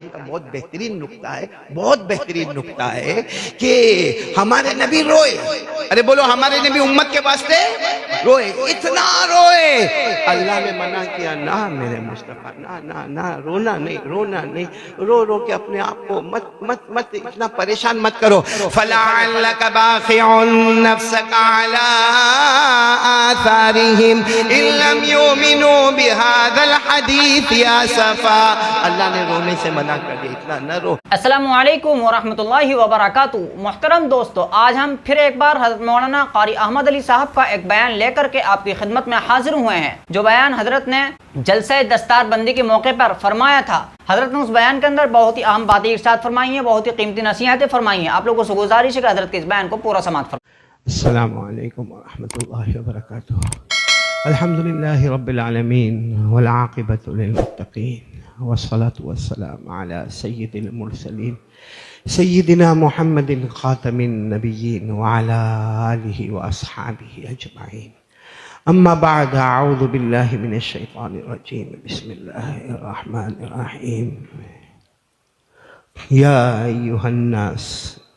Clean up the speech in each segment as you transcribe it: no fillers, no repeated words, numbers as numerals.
کا بہت بہترین نکتہ ہے، بہت بہترین نکتہ ہے کہ ہمارے نبی روئے. ارے بولو ہمارے نبی امت کے واسطے روئے، اتنا روئے. اللہ نے منع کیا، نہ میرے مصطفیٰ، نہ رونا نہیں، رو کے اپنے آپ کو مت اتنا پریشان مت کرو. فَلَعَلَّكَ بَاخِعٌ نَفْسَكَ عَلَىٰ آثَارِهِمْ إِن لَّمْ يُؤْمِنُوا بِهَذَا الْحَدِيثِ آسَفًا. اللہ نے رونے سے منع کر دیا، اتنا نہ رو. السلام علیکم ورحمۃ اللہ وبرکاتہ. محترم دوستو، آج ہم پھر ایک بار حضرت مولانا قاری احمد علی صاحب کا ایک بیان لے کر کے آپ کی خدمت میں حاضر ہوئے ہیں، جو بیان حضرت نے جلسہ دستار بندی کے موقع پر فرمایا تھا. حضرت نے اس بیان کے اندر بہت ہی اہم باتیں ارشاد فرمائی ہیں، بہت ہی قیمتی نصیحتیں فرمائی ہیں. آپ لوگوں سے گزارش ہے کہ حضرت کے اس بیان کو پورا سماعت فرمائیں. السلام علیکم ورحمۃ اللہ وبرکاتہ. الحمدللہ رب العالمین والعاقبۃ للمتقین والصلاة والسلام على سید المرسلین سیدنا محمد خاتم النبیین وعلى آلہ واصحابہ اجمعین. اما بعد، اعوذ باللہ من الشیطان الرجیم، بسم اللہ الرحمن الرحیم. یا ایہا الناس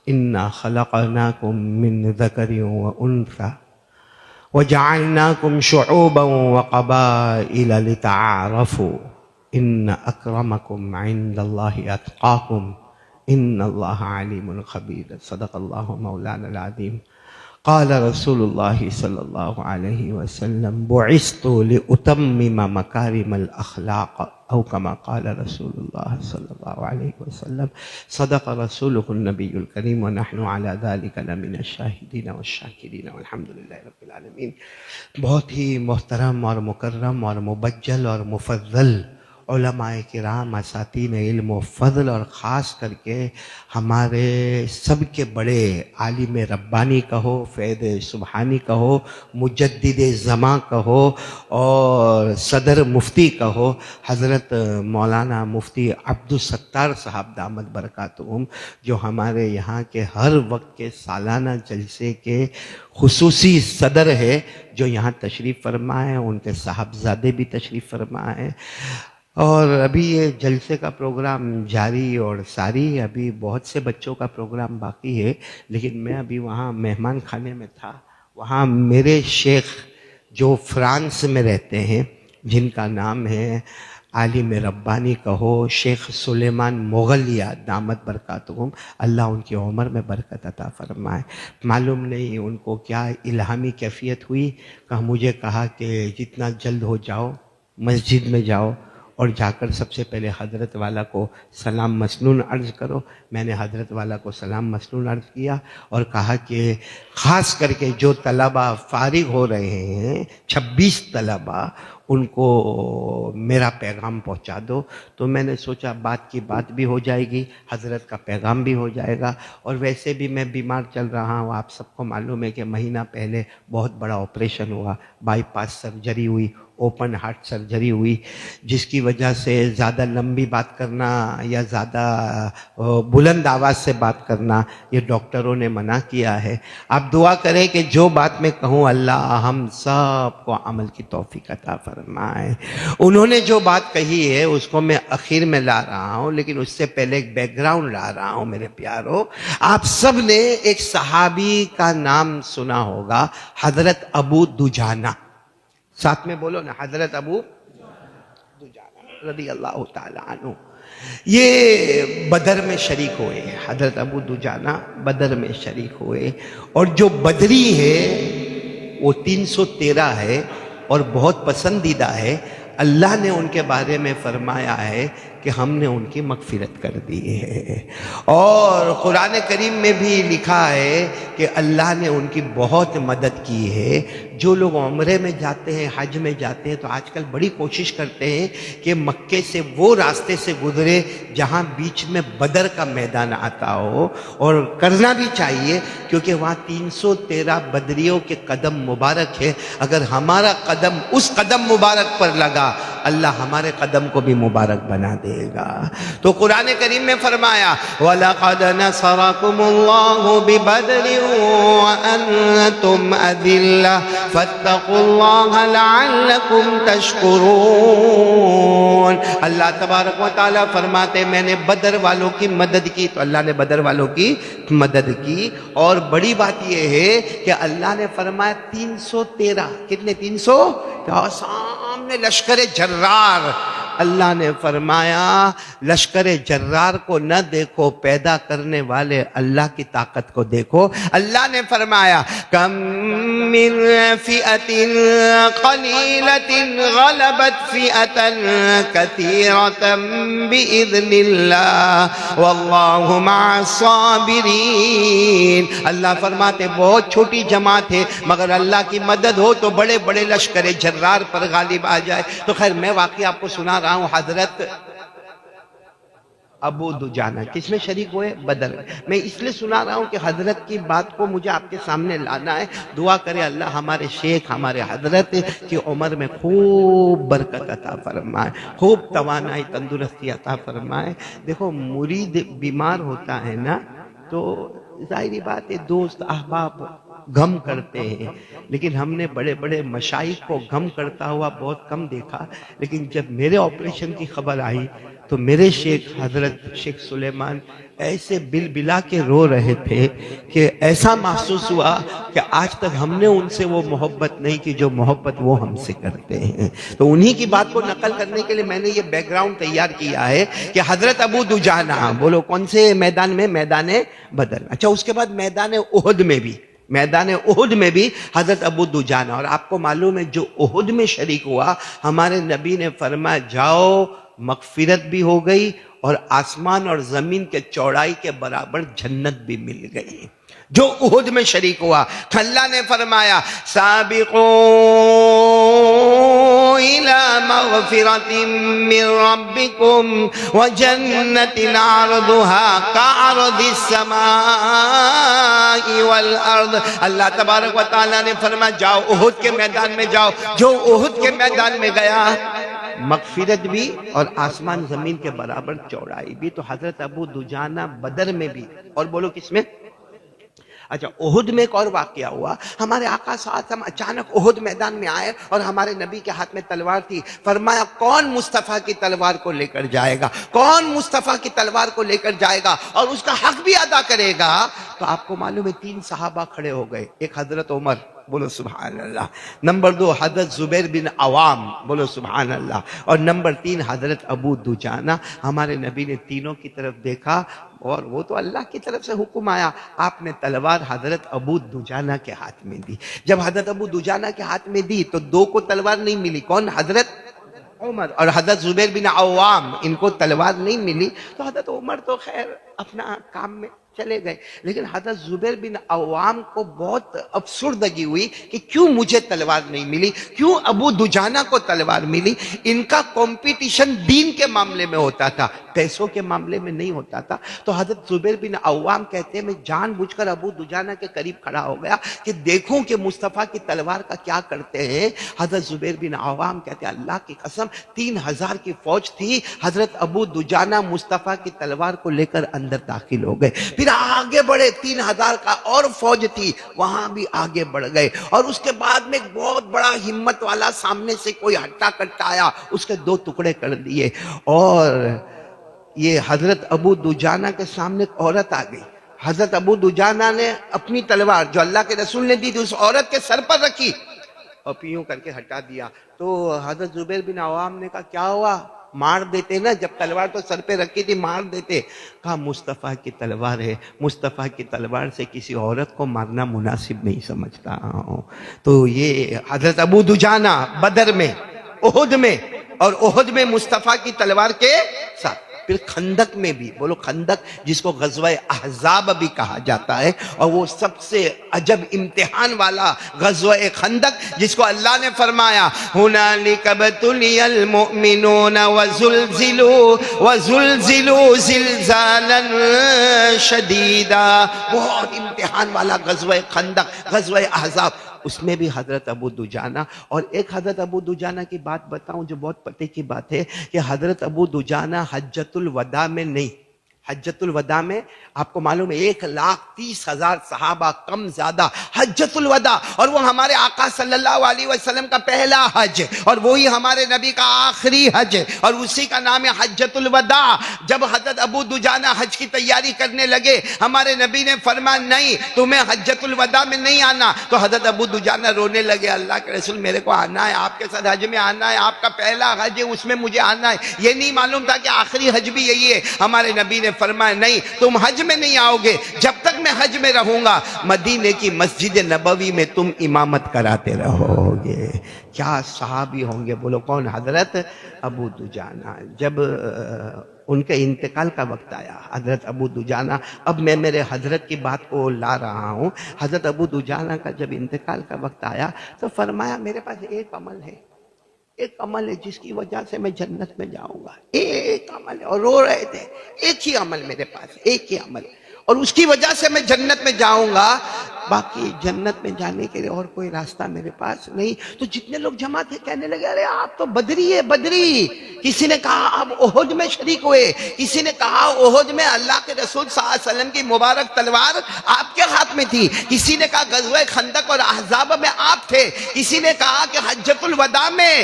انا خلقناکم من ذکر وانثی وجعلناکم شعوبا وقبائل لتعارفوا ان اکرمکم عند اللہ اتقاکم ان اللہ علیم خبیر. صدق اللہ مولانا العظیم. قال رسول اللہ صلی اللہ علیہ وسلم بعثت لأتمم مکارم الاخلاق او کما قال رسول اللہ صلی اللہ علیہ وسلم. صدق رسولہ النبی الکریم ونحن علی ذلک لمن الشاہدین والشاکرین والحمدللہ رب العالمین. بہت ہی محترم اور مکرم اور مبجل اور مفضل علماء کرام، اساتین علم و فضل، اور خاص کر کے ہمارے سب کے بڑے عالم ربانی کہو، فیض سبحانی کہو، مجدد زماں کہو، اور صدر مفتی کہو، حضرت مولانا مفتی عبدالستار صاحب دامت برکاتہم، جو ہمارے یہاں کے ہر وقت کے سالانہ جلسے کے خصوصی صدر ہے، جو یہاں تشریف فرما ہے. ان کے صاحبزادے بھی تشریف فرما ہے. اور ابھی یہ جلسے کا پروگرام جاری اور ساری، ابھی بہت سے بچوں کا پروگرام باقی ہے، لیکن میں ابھی وہاں مہمان خانے میں تھا. وہاں میرے شیخ جو فرانس میں رہتے ہیں، جن کا نام ہے عالم ربانی کہو شیخ سلیمان مغلیہ دامت برکاتہم، اللہ ان کی عمر میں برکت عطا فرمائے. معلوم نہیں ان کو کیا الہامی کیفیت ہوئی کہ مجھے کہا کہ جتنا جلد ہو جاؤ مسجد میں جاؤ اور جا کر سب سے پہلے حضرت والا کو سلام مسنون عرض کرو. میں نے حضرت والا کو سلام مسنون عرض کیا اور کہا کہ خاص کر کے جو طلبہ فارغ ہو رہے ہیں، 26 طلبہ، ان کو میرا پیغام پہنچا دو. تو میں نے سوچا بات کی بات بھی ہو جائے گی، حضرت کا پیغام بھی ہو جائے گا. اور ویسے بھی میں بیمار چل رہا ہوں، آپ سب کو معلوم ہے کہ مہینہ پہلے بہت بڑا آپریشن ہوا، بائی پاس سرجری ہوئی، اوپن ہارٹ سرجری ہوئی، جس کی وجہ سے زیادہ لمبی بات کرنا یا زیادہ بلند آواز سے بات کرنا یہ ڈاکٹروں نے منع کیا ہے. آپ دعا کریں کہ جو بات میں کہوں اللہ ہم سب کو عمل کی توفیق عطا فرمائے. انہوں نے جو بات کہی ہے اس کو میں اخیر میں لا رہا ہوں، لیکن اس سے پہلے ایک بیک گراؤنڈ لا رہا ہوں. میرے پیارو، آپ سب نے ایک صحابی کا نام سنا ہوگا، حضرت ابو دجانہ. ساتھ میں بولو نا، حضرت ابو دجانہ رضی اللہ تعالی عنہ. یہ بدر میں شریک ہوئے، حضرت ابو دجانہ بدر میں شریک ہوئے. اور جو بدری ہے وہ 313 ہے اور بہت پسندیدہ ہے. اللہ نے ان کے بارے میں فرمایا ہے کہ ہم نے ان کی مغفرت کر دی ہے. اور قرآن کریم میں بھی لکھا ہے کہ اللہ نے ان کی بہت مدد کی ہے. جو لوگ عمرے میں جاتے ہیں، حج میں جاتے ہیں، تو آج کل بڑی کوشش کرتے ہیں کہ مکے سے وہ راستے سے گزرے جہاں بیچ میں بدر کا میدان آتا ہو، اور کرنا بھی چاہیے کیونکہ وہاں 313 بدریوں کے قدم مبارک ہے. اگر ہمارا قدم اس قدم مبارک پر لگا اللہ ہمارے قدم کو بھی مبارک بنا دے گا۔ تو قرآن کریم میں فرمایا وَلَقَدْ نَصَرَكُمُ اللَّهُ بِبَدْرٍ وَأَنْتُمْ أَذِلَّةٌ فَاتَّقُوا اللَّهَ لَعَلَّكُمْ تَشْكُرُونَ۔ اللہ تبارک و تعالیٰ فرماتے میں نے بدر والوں کی مدد کی، تو اللہ نے بدر والوں کی مدد کی۔ اور بڑی بات یہ ہے کہ اللہ نے فرمایا 313، کتنے 300؟ سامنے لشکر جرار، اللہ نے فرمایا لشکر جرار کو نہ دیکھو، پیدا کرنے والے اللہ کی طاقت کو دیکھو۔ اللہ نے فرمایا کم من فئۃ قلیلۃ غلبت فئۃ کثیرۃ بإذن اللہ واللہ مع الصابرین۔ اللہ فرماتے بہت چھوٹی جماعت ہے مگر اللہ کی مدد ہو تو بڑے بڑے لشکر جرار پر غالب آ جائے۔ تو خیر میں واقعہ آپ کو سنا رہا ہوں، حضرت ابو دجانہ کس میں شریک ہوئے؟ بدر میں۔ میں اس لیے سنا رہا ہوں کہ حضرت کی بات کو مجھے آپ کے سامنے لانا ہے۔ دعا کرے اللہ ہمارے شیخ ہمارے حضرت کی عمر میں خوب برکت عطا فرمائے، خوب توانائی تندرستی عطا فرمائے۔ دیکھو مرید بیمار ہوتا ہے نا تو ظاہری بات ہے دوست احباب غم کرتے ہیں، لیکن ہم نے بڑے بڑے مشائخ کو غم کرتا ہوا بہت کم دیکھا۔ لیکن جب میرے آپریشن کی خبر آئی تو میرے شیخ حضرت شیخ سلیمان ایسے بل بلا کے رو رہے تھے کہ ایسا محسوس ہوا کہ آج تک ہم نے ان سے وہ محبت نہیں کی جو محبت وہ ہم سے کرتے ہیں۔ تو انہی کی بات کو نقل کرنے کے لیے میں نے یہ بیک گراؤنڈ تیار کیا ہے کہ حضرت ابو دجانہ، بولو کون سے میدان میں؟ میدان بدر۔ اچھا اس کے بعد میدان احد میں بھی حضرت ابو دجانہ، اور آپ کو معلوم ہے جو احد میں شریک ہوا ہمارے نبی نے فرمایا جاؤ مغفرت بھی ہو گئی اور آسمان اور زمین کے چوڑائی کے برابر جنت بھی مل گئی۔ جو احد میں شریک ہوا اللہ نے فرمایا سابقوا الى مغفرۃ من ربکم وجنۃ عرضها كعرض السماء والارض۔ اللہ تبارک و تعالیٰ نے فرمایا جاؤ احد کے میدان میں جاؤ۔ جو احد کے میدان میں گیا مغفرت بھی اور آسمان زمین کے برابر چوڑائی بھی۔ تو حضرت ابو دجانہ بدر میں بھی، اور بولو کس میں؟ اچھا احد میں ایک اور واقعہ ہوا، ہمارے آقا صلی اللہ علیہ وسلم اچانک احد میدان میں آئے اور ہمارے نبی کے ہاتھ میں تلوار تھی۔ فرمایا کون مصطفیٰ کی تلوار کو لے کر جائے گا؟ کون مصطفیٰ کی تلوار کو لے کر جائے گا اور اس کا حق بھی ادا کرے گا؟ تو آپ کو معلوم ہے 3 صحابہ کھڑے ہو گئے، ایک حضرت عمر، بولو سبحان اللہ، نمبر 2 حضرت زبیر بن عوام، بولو سبحان اللہ، اور نمبر 3 حضرت ابو دجانہ۔ ہمارے نبی نے تینوں کی طرف دیکھا اور وہ تو اللہ کی طرف سے حکم آیا، آپ نے تلوار حضرت ابو دجانہ کے ہاتھ میں دی۔ جب حضرت ابو دجانہ کے ہاتھ میں دی تو 2 کو تلوار نہیں ملی، کون؟ حضرت عمر اور حضرت زبیر بن عوام، ان کو تلوار نہیں ملی۔ تو حضرت عمر تو خیر اپنا کام میں چلے گئے، لیکن حضرت زبیر بن عوام کو بہت افسردگی ہوئی کہ کیوں مجھے تلوار نہیں ملی، کیوں ابو دجانہ کو تلوار ملی۔ ان کا کمپٹیشن دین کے معاملے میں ہوتا تھا، پیسوں کے معاملے میں نہیں ہوتا تھا۔ تو حضرت زبیر بن عوام کہتے ہیں میں جان بوجھ کر ابو دجانہ کے قریب کھڑا ہو گیا کہ دیکھوں کہ مصطفیٰ کی تلوار کا کیا کرتے ہیں۔ حضرت زبیر بن عوام کہتے ہیں اللہ کی قسم 3000 کی فوج تھی، حضرت ابو دجانہ مصطفیٰ کی تلوار کو لے کر اندر داخل ہو گئے، پھر آگے بڑھے، 3000 کا اور فوج تھی وہاں بھی آگے بڑھ گئے، اور اس کے بعد میں ایک بہت بڑا ہمت والا سامنے سے کوئی ہٹا کٹا آیا، اس کے 2 ٹکڑے کر دیے، اور یہ حضرت ابو دجانہ کے سامنے ایک عورت آ گئی۔ حضرت ابو دجانہ نے اپنی تلوار جو اللہ کے رسول نے دی تھی اس عورت کے سر پر رکھی اور پیوں کر کے ہٹا دیا۔ تو حضرت زبیر بن عوام نے کہا کیا ہوا؟ مار دیتے نا، جب تلوار تو سر پہ رکھی تھی مار دیتے۔ کہا مصطفیٰ کی تلوار ہے، مصطفیٰ کی تلوار سے کسی عورت کو مارنا مناسب نہیں سمجھتا ہوں۔ تو یہ حضرت ابو دجانہ بدر میں، احد میں، اور احد میں مصطفیٰ کی تلوار کے ساتھ۔ پھر خندق میں بھی، بولو خندق، جس کو غزوہ احزاب بھی کہا جاتا ہے، اور وہ سب سے عجب امتحان والا غزوہ خندق جس کو اللہ نے فرمایا هُنَالِكَ ابْتُلِيَ الْمُؤْمِنُونَ وَزُلْزِلُوا زِلْزَالًا شَدِيدًا۔ بہت امتحان والا غزوہ خندق، غزوہ احزاب۔ اس میں بھی حضرت ابو دجانہ. اور ایک حضرت ابو دجانہ کی بات بتاؤں جو بہت پتے کی بات ہے کہ حضرت ابو دجانہ حجۃ الوداع میں نہیں، حجۃ الوداع میں آپ کو معلوم ہے 1,30,000 صحابہ کم زیادہ حجۃ الوداع، اور وہ ہمارے آقا صلی اللہ علیہ وسلم کا پہلا حج اور وہی ہمارے نبی کا آخری حج اور اسی کا نام ہے حجۃ الوداع. جب حضرت ابو دجانہ حج کی تیاری کرنے لگے ہمارے نبی نے فرمایا نہیں تمہیں حجۃ الوداع میں نہیں آنا. تو حضرت ابو دجانہ رونے لگے، اللہ کے رسول میرے کو آنا ہے، آپ کے ساتھ حج میں آنا ہے، آپ کا پہلا حج ہے اس میں مجھے آنا ہے. یہ نہیں معلوم تھا کہ آخری حج بھی یہی ہے. ہمارے نبی نے فرمایا نہیں تم حج میں نہیں آؤ گے، جب تک میں حج میں رہوں گا مدینے کی مسجد نبوی میں تم امامت کراتے رہو گے. کیا صحابی ہوں گے، بولو کون؟ حضرت ابو دجانہ. جب ان کے انتقال کا وقت آیا حضرت ابو دجانہ، اب میں میرے حضرت کی بات کو لا رہا ہوں، حضرت ابو دجانہ کا جب انتقال کا وقت آیا تو فرمایا میرے پاس ایک عمل ہے، ایک عمل ہے جس کی وجہ سے میں جنت میں جاؤں گا، ایک عمل ہے. اور رو رہے تھے، ایک ہی عمل میرے پاس، ایک ہی عمل، اور اس کی وجہ سے میں جنت میں جاؤں گا، باقی جنت میں جانے کے لیے اور کوئی راستہ میرے پاس نہیں. تو جتنے لوگ جمع تھے کہنے لگے ارے آپ تو بدری ہے، بدری. کسی نے کہا آپ احد میں شریک ہوئے، کسی نے کہا احد میں اللہ کے رسول صلی اللہ علیہ وسلم کی مبارک تلوار آپ کے ہاتھ میں تھی، کسی نے کہا غزوہ خندق اور احزاب میں آپ تھے، کسی نے کہا کہ حجۃ الوداع میں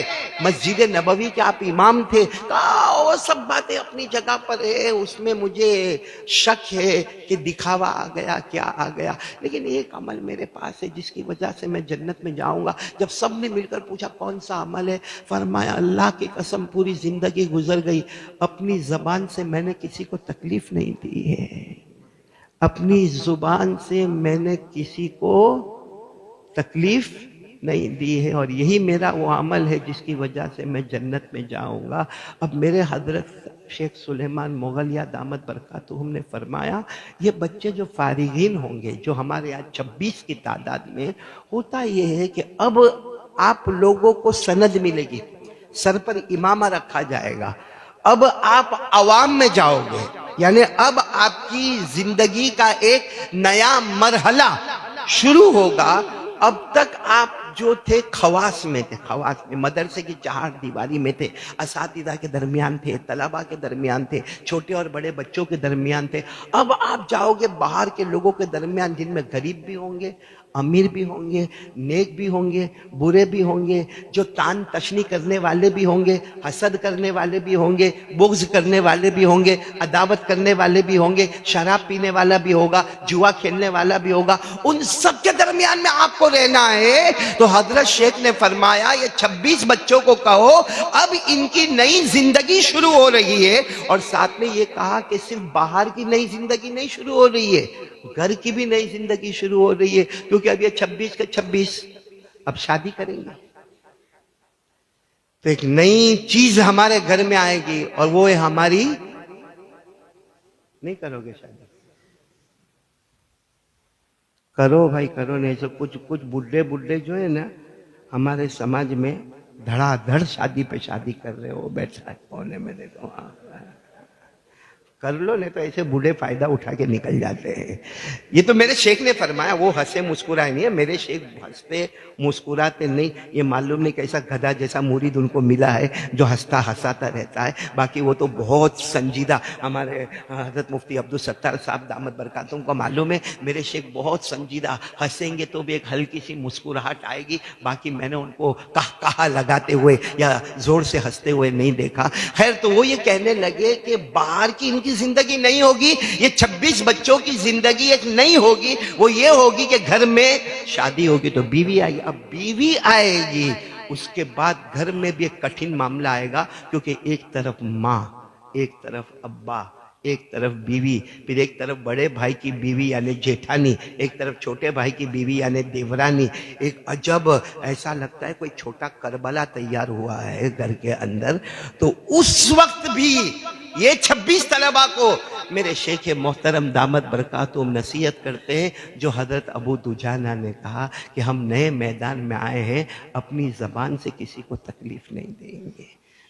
مسجد نبوی کے آپ امام تھے. کہا وہ سب باتیں اپنی جگہ پر ہے، اس میں مجھے شک ہے کہ دکھاوا آ گیا کیا آ گیا، لیکن ایک عمل میرے پاس ہے جس کی وجہ سے میں جنت میں جاؤں گا. جب سب نے مل کر پوچھا کون سا عمل ہے، فرمایا اللہ کی قسم پوری زندگی گزر گئی اپنی زبان سے میں نے کسی کو تکلیف نہیں دی ہے، اپنی زبان سے میں نے کسی کو تکلیف نہیں دی ہے، اور یہی میرا وہ عمل ہے جس کی وجہ سے میں جنت میں جاؤں گا. اب میرے حضرت شیخ سلیمان مغلیہ دامت برکاتہم نے فرمایا یہ بچے جو فارغین ہوں گے جو ہمارے یہاں 26 کی تعداد میں، ہوتا یہ ہے کہ اب آپ لوگوں کو سند ملے گی، سر پر امامہ رکھا جائے گا، اب آپ عوام میں جاؤ گے، یعنی اب آپ کی زندگی کا ایک نیا مرحلہ شروع ہوگا. اب تک آپ جو تھے خواص میں تھے، خواص میں مدرسے کی چہار دیواری میں تھے، اساتذہ کے درمیان تھے، طلباء کے درمیان تھے، چھوٹے اور بڑے بچوں کے درمیان تھے. اب آپ جاؤ گے باہر کے لوگوں کے درمیان جن میں غریب بھی ہوں گے، امیر بھی ہوں گے، نیک بھی ہوں گے، برے بھی ہوں گے، جو تان تشنی کرنے والے بھی ہوں گے، حسد کرنے والے بھی ہوں گے، بغض کرنے والے بھی ہوں گے، عداوت کرنے والے بھی ہوں گے، شراب پینے والا بھی ہوگا، جوا کھیلنے والا بھی ہوگا. ان سب کے درمیان میں آپ کو رہنا ہے. تو حضرت شیخ نے فرمایا یہ 26 بچوں کو کہو اب ان کی نئی زندگی شروع ہو رہی ہے، اور ساتھ میں یہ کہا کہ صرف باہر کی نئی زندگی نہیں شروع ہو رہی ہے، گھر کی بھی نئی زندگی شروع ہو رہی ہے، کیونکہ اب یہ 26 کے 26 اب شادی کریں گے تو ایک نئی چیز ہمارے گھر میں آئے گی، اور وہ ہے ہماری، نہیں کرو گے شادی؟ کرو بھائی کرو، نہیں تو کچھ بڈھے جو ہے نا ہمارے سماج میں دھڑا دھڑ شادی پہ شادی کر رہے ہو، بیٹھا ہے کونے میں دیکھو، کر لو، نہیں تو ایسے بوڑھے فائدہ اٹھا کے نکل جاتے ہیں. یہ تو میرے شیخ نے فرمایا، وہ ہنسے مسکرائے نہیں ہے، میرے شیخ ہنستے مسکراتے نہیں، یہ معلوم نہیں کیسا گدھا جیسا مرید ان کو ملا ہے جو ہنستا ہنساتا رہتا ہے. باقی وہ تو بہت سنجیدہ، ہمارے حضرت مفتی عبدالستار صاحب دامت برکاتہم کو معلوم ہے میرے شیخ بہت سنجیدہ، ہنسیں گے تو بھی ایک ہلکی سی مسکراہٹ آئے گی، باقی میں نے ان کو کہا لگاتے ہوئے یا زور سے ہنستے ہوئے نہیں دیکھا. خیر تو وہ یہ کہنے لگے کہ باہر کی ان کی زندگی نہیں ہوگی، یہ 26 بچوں کی زندگی ایک نہیں ہوگی، وہ یہ ہوگی کہ گھر میں شادی ہوگی تو بیوی آئے گی. اب بیوی آئے گی اس کے بعد گھر میں بھی ایک کٹھن معاملہ آئے گا، کیونکہ ایک طرف ماں، ایک طرف ابا، ایک طرف بیوی، پھر ایک طرف بڑے بھائی کی بیوی یعنی جیٹھانی، ایک طرف چھوٹے بھائی کی بیوی یعنی دیورانی. ایک عجب، ایسا لگتا ہے کوئی چھوٹا کربلا تیار ہوا ہے گھر کے اندر. تو اس وقت بھی یہ 26 طلباء کو میرے شیخ محترم دامت برکاتہم نصیحت کرتے ہیں، جو حضرت ابو دجانہ نے کہا کہ ہم نئے میدان میں آئے ہیں، اپنی زبان سے کسی کو تکلیف نہیں دیں گے،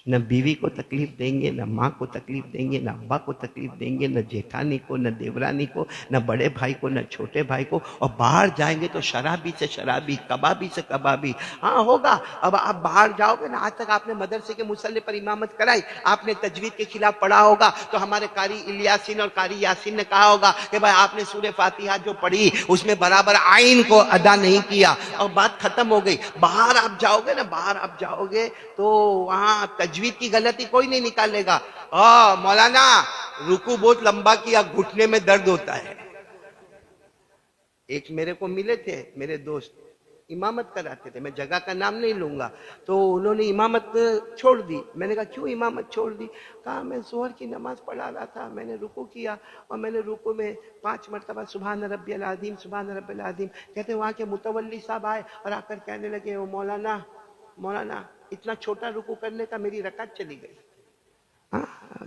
نہ بیوی کو تکلیف دیں گے، نہ ماں کو تکلیف دیں گے، نہ ابا کو تکلیف دیں گے، نہ جیٹھانی کو، نہ دیورانی کو، نہ بڑے بھائی کو، نہ چھوٹے بھائی کو. اور باہر جائیں گے تو شرابی سے شرابی، کبابی سے کبابی. ہاں ہوگا. اب آپ باہر جاؤ گے نا، آج تک آپ نے مدرسے کے مصلی پر امامت کرائی، آپ نے تجوید کے خلاف پڑھا ہوگا تو ہمارے قاری الیاسین اور قاری یاسین نے کہا ہوگا کہ بھائی آپ نے سورہ فاتحہ جو پڑھی اس میں برابر عین کو ادا نہیں کیا، اور بات ختم ہو گئی. باہر آپ جاؤ گے نا، باہر آپ جاؤ گے تو وہاں تجوید کی غلطی کوئی نہیں نکالے گا. مولانا رکوع بہت لمبا کیا، گھٹنے میں درد ہوتا ہے. ایک میرے کو ملے تھے میرے دوست، امامت کراتے تھے، میں جگہ کا نام نہیں لوں گا، تو انہوں نے امامت چھوڑ دی. میں نے کہا کیوں امامت چھوڑ دی؟ کہا میں ظہر کی نماز پڑھا رہا تھا، میں نے رکوع کیا اور میں نے رکوع میں 5 مرتبہ سبحان ربی العظیم سبحان ربی العظیم. کہتے وہاں کے متولی صاحب آئے اور آ کر کہنے لگے مولانا اتنا چھوٹا رکوع کرنے کا میری رکعت چلی گئی.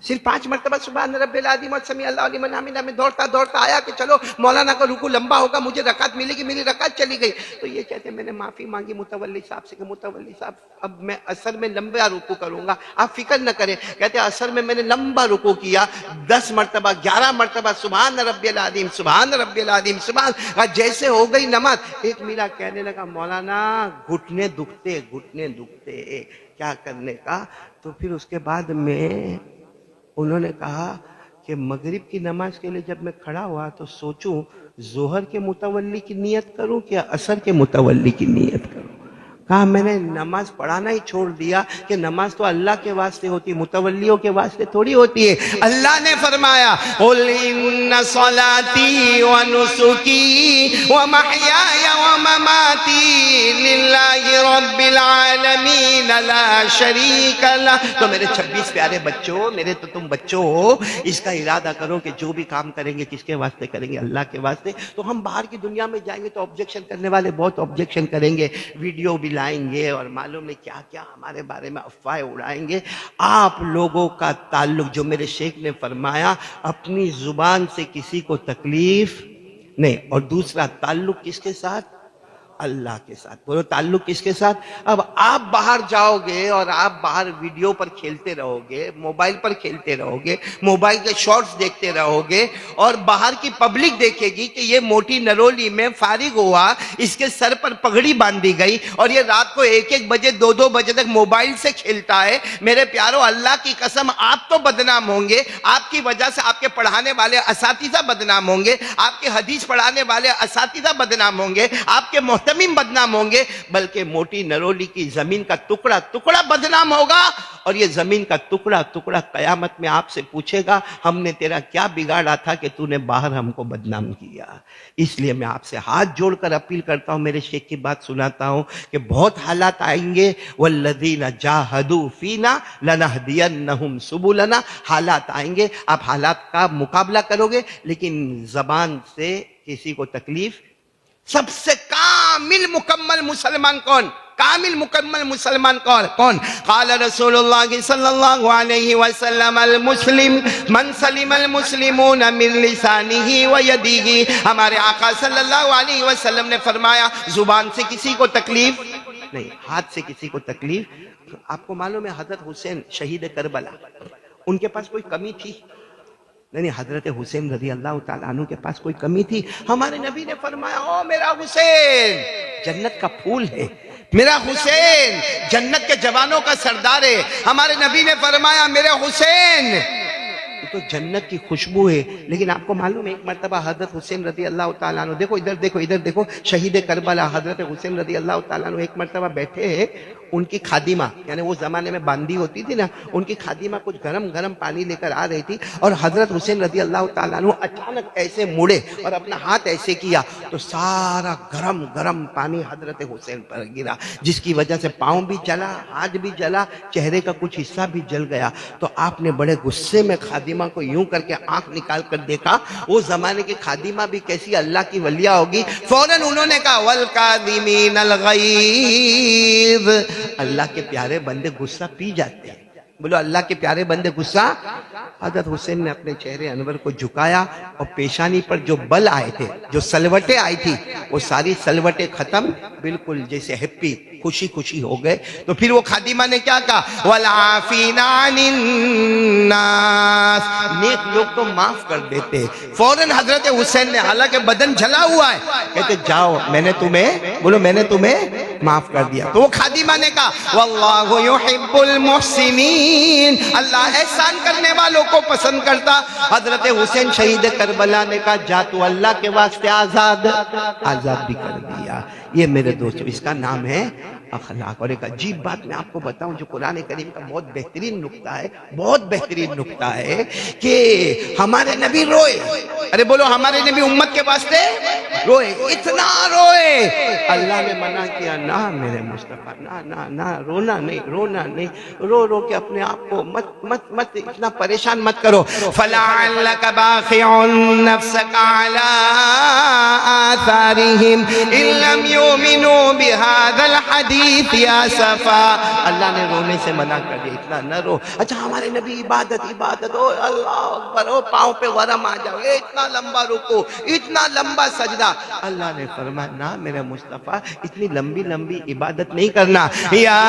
صرف 5 مرتبہ سبحان رب العظیم اور سمیع اللہ لمن حمدہ میں دوڑتا آیا کہ چلو مولانا کا رکوع لمبا ہوگا، مجھے رکعت ملے گی، میری رکعت چلی گئی. تو یہ کہتے ہیں میں نے معافی مانگی متولی صاحب سے کہ متولی صاحب اب میں اثر میں لمبا رکوع کروں گا، آپ فکر نہ کریں. کہتے ہیں اثر میں نے لمبا رکوع کیا، 10 مرتبہ 11 مرتبہ سبحان رب العظیم سبحان رب العظیم سبحان. جیسے ہو گئی نماز، ایک میرا کہنے لگا مولانا گھٹنے دکھتے کیا کرنے کا. تو پھر اس کے بعد میں انہوں نے کہا کہ مغرب کی نماز کے لیے جب میں کھڑا ہوا تو سوچوں ظہر کے متولی کی نیت کروں کہ عصر کے متولی کی نیت کروں. کہا میں نے نماز پڑھانا ہی چھوڑ دیا کہ نماز تو اللہ کے واسطے ہوتی، متولیوں کے واسطے تھوڑی ہوتی ہے. اللہ نے فرمایا قُلْ إِنَّ صَلَاتِي وَنُسُكِي وَمَحْيَايَ وَمَمَاتِي لِلَّهِ رَبِّ الْعَالَمِينَ لَا شَرِيكَ لَهُ. تو میرے 26 پیارے بچوں، میرے تو تم بچوں ہو، اس کا ارادہ کرو کہ جو بھی کام کریں گے کس کے واسطے کریں گے؟ اللہ کے واسطے. تو ہم باہر کی دنیا میں جائیں گے تو آبجیکشن کرنے والے بہت آبجیکشن کریں گے، ویڈیو بھی لائیں گے اور معلوم نہیں کیا کیا ہمارے بارے میں افواہیں اڑائیں گے. آپ لوگوں کا تعلق، جو میرے شیخ نے فرمایا، اپنی زبان سے کسی کو تکلیف نہیں، اور دوسرا تعلق کس کے ساتھ؟ اللہ کے ساتھ. بولو تعلق کس کے ساتھ؟ اب آپ باہر جاؤ گے اور آپ باہر ویڈیو پر کھیلتے رہو گے، موبائل پر کھیلتے رہو گے، موبائل کے شارٹس دیکھتے رہو گے، اور باہر کی پبلک دیکھے گی کہ یہ موٹی نرولی میں فارغ ہوا، اس کے سر پر پگڑی باندھی گئی اور یہ رات کو 1-1 بجے 2-2 بجے تک موبائل سے کھیلتا ہے. میرے پیارو اللہ کی قسم آپ تو بدنام ہوں گے، آپ کی وجہ سے آپ کے پڑھانے والے اساتذہ بدنام ہوں گے، آپ کے حدیث پڑھانے والے اساتذہ بدنام ہوں گے، آپ کے محتمم بدنام ہوں گے، بلکہ موٹی نرولی کی زمین کا ٹکڑا بدنام ہوگا. اور یہ زمین کا ٹکڑا قیامت میں آپ سے پوچھے گا ہم نے تیرا کیا بگاڑا تھا کہ تو نے باہر ہم کو بدنام کیا. اس لیے میں آپ سے ہاتھ جوڑ کر اپیل کرتا ہوں، میرے شیخ کی بات سناتا ہوں کہ بہت حالات آئیں گے، والذین جاہدوا فینا لنہدینہم سبلنا. حالات آئیں گے، آپ حالات کا مقابلہ کرو گے، لیکن زبان سے کسی کو تکلیف. سب سے کامل مکمل مسلمان کون؟ کامل مکمل مسلمان کون؟ قال رسول اللہ صلی اللہ علیہ وسلم المسلم من سلم المسلمون من لسانہ و یدہ. ہمارے آقا صلی اللہ علیہ وسلم نے فرمایا زبان سے کسی کو تکلیف نہیں، ہاتھ سے کسی کو تکلیف. آپ کو معلوم ہے حضرت حسین شہید کربلا، ان کے پاس کوئی کمی تھی؟ نہیں، حضرت حسین رضی اللہ تعالیٰ عنہ کے پاس کوئی کمی تھی؟ ہمارے نبی نے فرمایا او میرا حسین جنت کا پھول ہے، میرا حسین جنت کے جوانوں کا سردار ہے. ہمارے نبی نے فرمایا میرے حسین تو جنت کی خوشبو ہے. لیکن آپ کو معلوم ہے ایک مرتبہ حضرت حسین رضی اللہ تعالیٰ عنہ، دیکھو ادھر دیکھو شہید کربلا حضرت حسین رضی اللہ تعالیٰ عنہ ایک مرتبہ بیٹھے ہیں، ان کی خادمہ، یعنی وہ زمانے میں باندی ہوتی تھی نا، ان کی خادمہ کچھ گرم پانی لے کر آ رہی تھی، اور حضرت حسین رضی اللہ تعالیٰ عنہ اچانک ایسے مڑے اور اپنا ہاتھ ایسے کیا تو سارا گرم پانی حضرت حسین پر گرا، جس کی وجہ سے پاؤں بھی جلا، ہاتھ بھی جلا، چہرے کا کچھ حصہ بھی جل گیا. تو آپ نے بڑے غصے میں خادمہ کو یوں کر کے آنکھ نکال کر دیکھا. وہ زمانے کی خادمہ بھی کیسی اللہ کی ولیہ ہوگی. فوراً انہوں نے کہا والکاظمین الغیظ. اللہ کے پیارے بندے غصہ پی جاتے ہیں. بولو اللہ کے پیارے بندے غصہ. حضرت حسین نے اپنے چہرے انور کو جھکایا اور پیشانی پر جو بل آئے تھے، جو سلوٹیں آئی تھی، وہ ساری سلوٹیں ختم، بالکل جیسے ہیپی خوشی خوشی ہو گئے. تو پھر وہ خادمہ نے کیا کہا؟ وَالْعَافِينَ عَنِ النَّاسِ، نیک لوگ تو معاف کر دیتے. فوراً حضرت حسین نے، حالانکہ بدن جھلا ہوا ہے، کہتے جاؤ میں نے تمہیں معاف کر دیا. تو وہ خادمہ نے کہا وَاللَّهُ يُحِبُّ الْمُحْسِنِينَ، اللہ احسان کرنے والوں کو پسند کرتا. حضرت حسین شہید کربلا نے کہا جا تو اللہ کے واسطے آزاد بھی کر دیا. یہ میرے دوستو اس کا نام ہے اخلاق. اور ایک عجیب بات میں آپ کو بتاؤں جو قرآن کریم کا بہت بہترین نکتہ ہے کہ ہمارے نبی روئے. ارے بولو ہمارے نبی امت کے واسطے روئے، اتنا روئے. اللہ نے منع کیا نہ میرے مصطفیٰ، نہ رونا نہیں، رو کے اپنے آپ کو مت اتنا پریشان مت کرو. فَلَعَلَّكَ بَاخِعٌ نَفْسَكَ عَلَىٰ آثَارِهِمْ إِن لَّمْ يُؤْمِنُوا بِهَذَا الْحَدِيثِ آسَفًا. اللہ نے رونے سے منع کر دیا، اتنا نہ رو. اچھا ہمارے نبی عبادت او اللہ اکبر، او پاؤں پہ ورم آ جاؤ، اتنا لمبا رکو، اتنا لمبا سجدہ. اللہ نے فرمایا نہ میرے مصطفیٰ اتنی لمبی عبادت نہیں کرنا. یا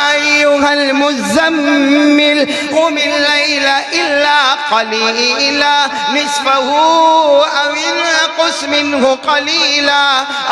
ایھا المزمل قم اللیل الا قلیلا نصفہ او انقص منہ قلیلا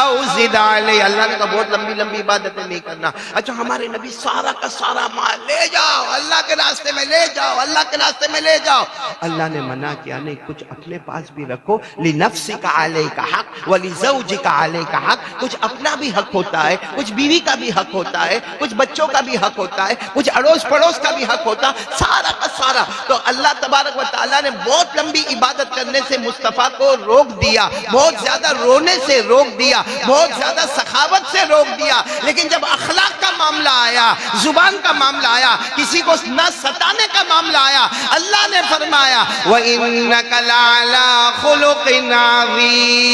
او زد علیہ. اللہ نے کہا بہت لمبی عبادتیں نہیں کرنا. اچھا ہمارے نبی سارا کا سارا مال لے جاؤ، اللہ کے راستے میں لے جاؤ، اللہ کے راستے میں لے جاؤ. اللہ نے منع کیا نہیں، کچھ اپنے پاس بھی رکھو. لنفسک علیک حق ولزوجک علیک حق، کچھ اپنا بھی حق ہوتا ہے، کچھ بیوی کا بھی حق ہوتا ہے، کچھ بچوں کا بھی حق ہوتا ہے، کچھ اڑوس پڑوس کا بھی حق ہوتا، سارا کا سارا. تو اللہ تبارک و تعالیٰ نے بہت لمبی عبادت کرنے سے مصطفیٰ کو روک دیا، بہت زیادہ رونے سے روک دیا، بہت زیادہ سخاوت سے روک دیا. لیکن جب اخلاق کا معاملہ آیا، زبان کا معاملہ آیا، کسی کو نہ ستانے کا معاملہ آیا، اللہ نے فرمایا وَإِنَّكَ لَعَلَىٰ خُلُقٍ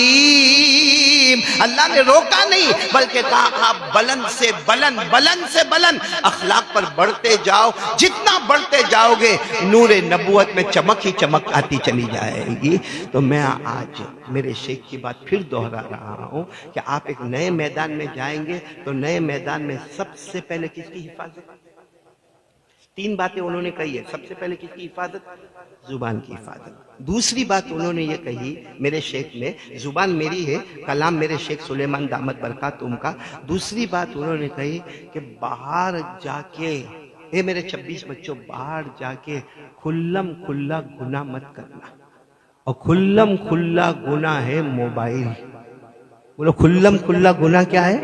عَظِيمٍ. اللہ نے روکا نہیں بلکہ کہا آپ بلند سے بلند اخلاق پر بڑھتے جاؤ. جتنا بڑھتے جاؤ گے نور نبوت میں چمک ہی چمک آتی چلی جائے گی. تو میں آج میرے شیخ کی بات پھر دہرا رہا ہوں کہ آپ ایک نئے میدان میں جائیں گے تو نئے میدان میں سب سے پہلے کس کی حفاظت؟ 3 باتیں انہوں نے کہی ہے. سب سے پہلے کس کی حفاظت؟ زبان کی حفاظت. دوسری بات انہوں نے یہ کہی میرے شیخ نے، زبان میری ہے، کلام میرے شیخ سلیمان دامت برکاتہم کا. دوسری بات انہوں نے کہی کہ باہر جا کے، اے میرے 26 بچوں، باہر جا کے کھلا گناہ مت کرنا. اور کھلا گناہ ہے موبائل. بولو کھلا گناہ کیا ہے؟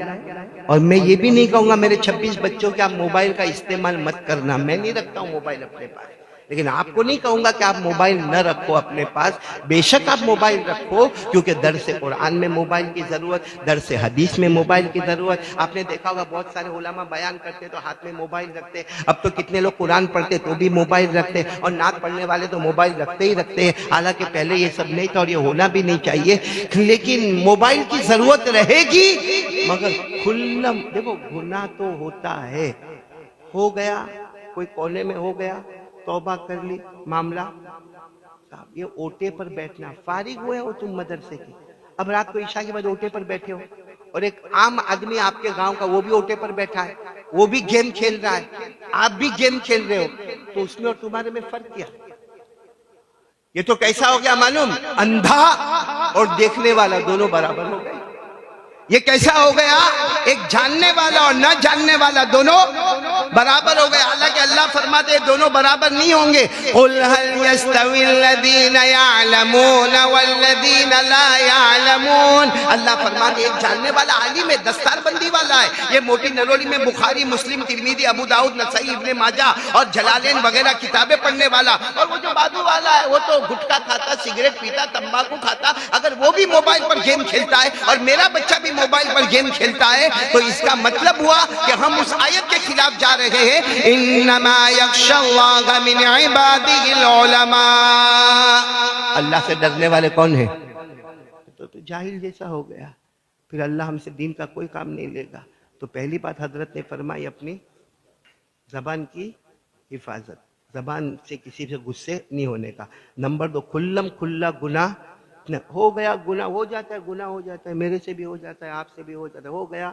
اور میں یہ بھی نہیں کہوں گا میرے 26 بچوں کہ آپ موبائل کا استعمال مت کرنا. میں نہیں رکھتا ہوں موبائل اپنے پاس، لیکن آپ کو نہیں کہوں گا کہ آپ موبائل نہ رکھو اپنے پاس. بے شک آپ موبائل رکھو، کیونکہ درس قرآن میں موبائل کی ضرورت، درس حدیث میں موبائل کی ضرورت. آپ نے دیکھا ہوگا بہت سارے علماء بیان کرتے تو ہاتھ میں موبائل رکھتے. اب تو کتنے لوگ قرآن پڑھتے تو بھی موبائل رکھتے، اور نعت پڑھنے والے تو موبائل رکھتے ہی رکھتے ہیں. حالانکہ پہلے یہ سب نہیں تھا اور یہ ہونا بھی نہیں چاہیے. لیکن موبائل کی ضرورت رہے گی، مگر دیکھو گناہ تو ہوتا ہے، ہو گیا کوئی کونے میں ہو گیا، توبہ کر لی، معاملہ صاحب. یہ اوٹے پر بیٹھنا، فارغ ہوئے ہو تم مدرسے کی، اب رات کو عشاء کے بعد اوٹے پر بیٹھے ہو، اور ایک عام آدمی آپ کے گاؤں کا وہ بھی اوٹے پر بیٹھا ہے، وہ بھی گیم کھیل رہا ہے، آپ بھی گیم کھیل رہے ہو. تو اس میں اور تمہارے میں فرق کیا؟ یہ تو کیسا ہو گیا معلوم؟ اندھا اور دیکھنے والا دونوں برابر ہو گئے. یہ کیسا ہو گیا؟ ایک جاننے والا اور نہ جاننے والا دونوں برابر ہو گئے. حالانکہ اللہ فرماتے ہیں دونوں برابر نہیں ہوں گے. قُلْ هَلْ يَسْتَوِي الَّذِينَ يَعْلَمُونَ وَالَّذِينَ لَا يَعْلَمُونَ. اللہ فرماتے ہیں ایک جاننے والا عالم ہے، دستار بندی والا ہے. یہ موٹی نرولی میں بخاری، مسلم، ترمذی، ابو داؤد، نسائی، ابن ماجہ اور جلالین وغیرہ کتابیں پڑھنے والا. اور وہ جو بازو والا ہے وہ تو گٹکا کھاتا، سگریٹ پیتا، تمباکو کھاتا. اگر وہ بھی موبائل پر گیم کھیلتا ہے اور میرا بچہ بھی موبائل پر گیم کھیلتا ہے تو اس کا مطلب ہوا کہ ہم اس آیت کے خلاف جا رہے ہیں انما یخشی اللہ من عبادہ العلماء. اللہ سے ڈرنے والے کون ہیں؟ تو جاہل جیسا ہو گیا، پھر اللہ ہم سے دین کا کوئی کام نہیں لے گا. تو پہلی بات حضرت نے فرمائی اپنی زبان کی حفاظت، زبان سے کسی سے غصے نہیں ہونے کا. نمبر 2 کھلا گناہ ہو گیا، گناہ ہو جاتا ہے، گناہ ہو جاتا ہے، میرے سے بھی ہو جاتا ہے، آپ سے بھی ہو جاتا ہے، ہو گیا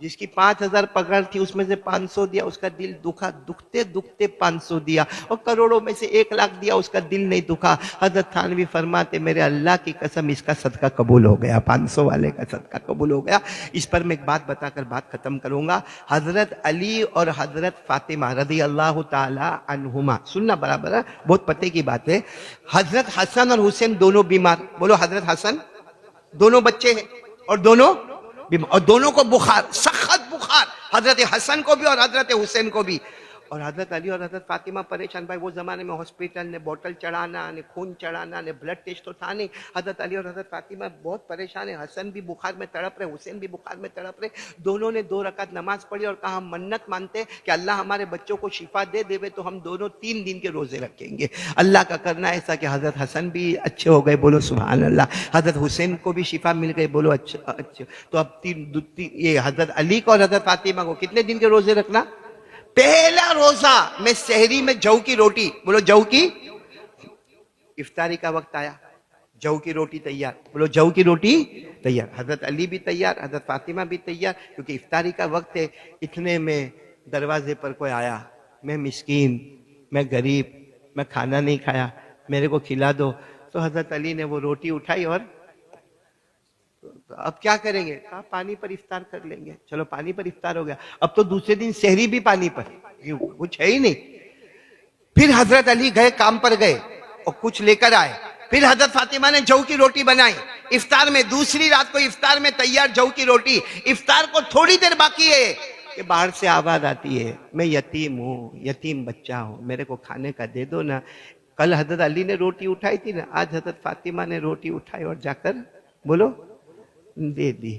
جس کی 5,000 پگڑ تھی اس میں سے 500 دیا، اس کا دل دکھا، دکھتے دکھتے 500 دیا، اور کروڑوں میں سے 1 لاکھ دیا، اس کا دل نہیں دکھا۔ حضرت تھانوی فرماتے میرے اللہ کی قسم اس کا صدقہ قبول ہو گیا، 500 والے کا صدقہ قبول ہو گیا۔ اس پر میں ایک بات بتا کر بات ختم کروں گا۔ حضرت علی اور حضرت فاطمہ رضی اللہ تعالی عنہما، سننا برابر ہے، بہت پتے کی بات ہے۔ حضرت حسن اور حسین دونوں بیمار، بولو حضرت حسن، دونوں بچے ہیں اور دونوں کو بخار، سخت بخار، حضرت حسن کو بھی اور حضرت حسین کو بھی۔ اور حضرت علی اور حضرت فاطمہ پریشان، بھائی وہ زمانے میں ہاسپٹل نے بوٹل چڑھانا، نے خون چڑھانا، نے بلڈ ٹیسٹ تو تھا نہیں۔ حضرت علی اور حضرت فاطمہ بہت پریشان ہیں، حسن بھی بخار میں تڑپ رہے، حسین بھی بخار میں تڑپ رہے۔ دونوں نے 2 رکعت نماز پڑھی اور کہا ہم منت مانتے کہ اللہ ہمارے بچوں کو شفا دے دے تو ہم دونوں 3 دن کے روزے رکھیں گے۔ اللہ کا کرنا ایسا کہ حضرت حسن بھی اچھے ہو گئے، بولو سبحان اللہ، حضرت حسین کو بھی شفا مل گئی، بولو اچھے۔ تو اب یہ حضرت علی کو اور حضرت فاطمہ کو کتنے دن کے روزے رکھنا؟ پہلا روزہ میں سحری میں جو کی روٹی، بولو جو کی، افطاری کا وقت آیا، جو کی روٹی تیار، بولو جو کی روٹی تیار، حضرت علی بھی تیار، حضرت فاطمہ بھی تیار، کیونکہ افطاری کا وقت ہے۔ اتنے میں دروازے پر کوئی آیا، میں مسکین، میں غریب، میں کھانا نہیں کھایا، میرے کو کھلا دو۔ تو حضرت علی نے وہ روٹی اٹھائی اور اب کیا کریں گے؟ کہا پانی پر افطار کر لیں گے۔ چلو پانی پر افطار ہو گیا، اب تو دوسرے دن سحری بھی پانی پر، کچھ ہے ہی نہیں۔ پھر حضرت علی گئے، کام پر گئے اور کچھ لے کر آئے۔ پھر حضرت فاطمہ نے جو کی روٹی بنائی افطار میں، دوسری رات کو افطار میں تیار جو کی روٹی۔ افطار کو تھوڑی دیر باقی ہے کہ باہر سے آواز آتی ہے، میں یتیم ہوں، یتیم بچہ ہوں، میرے کو کھانے کا دے دو نا۔ کل حضرت علی نے روٹی اٹھائی تھی نا، آج حضرت فاطمہ نے روٹی اٹھائی اور جا کر بولو دے دی۔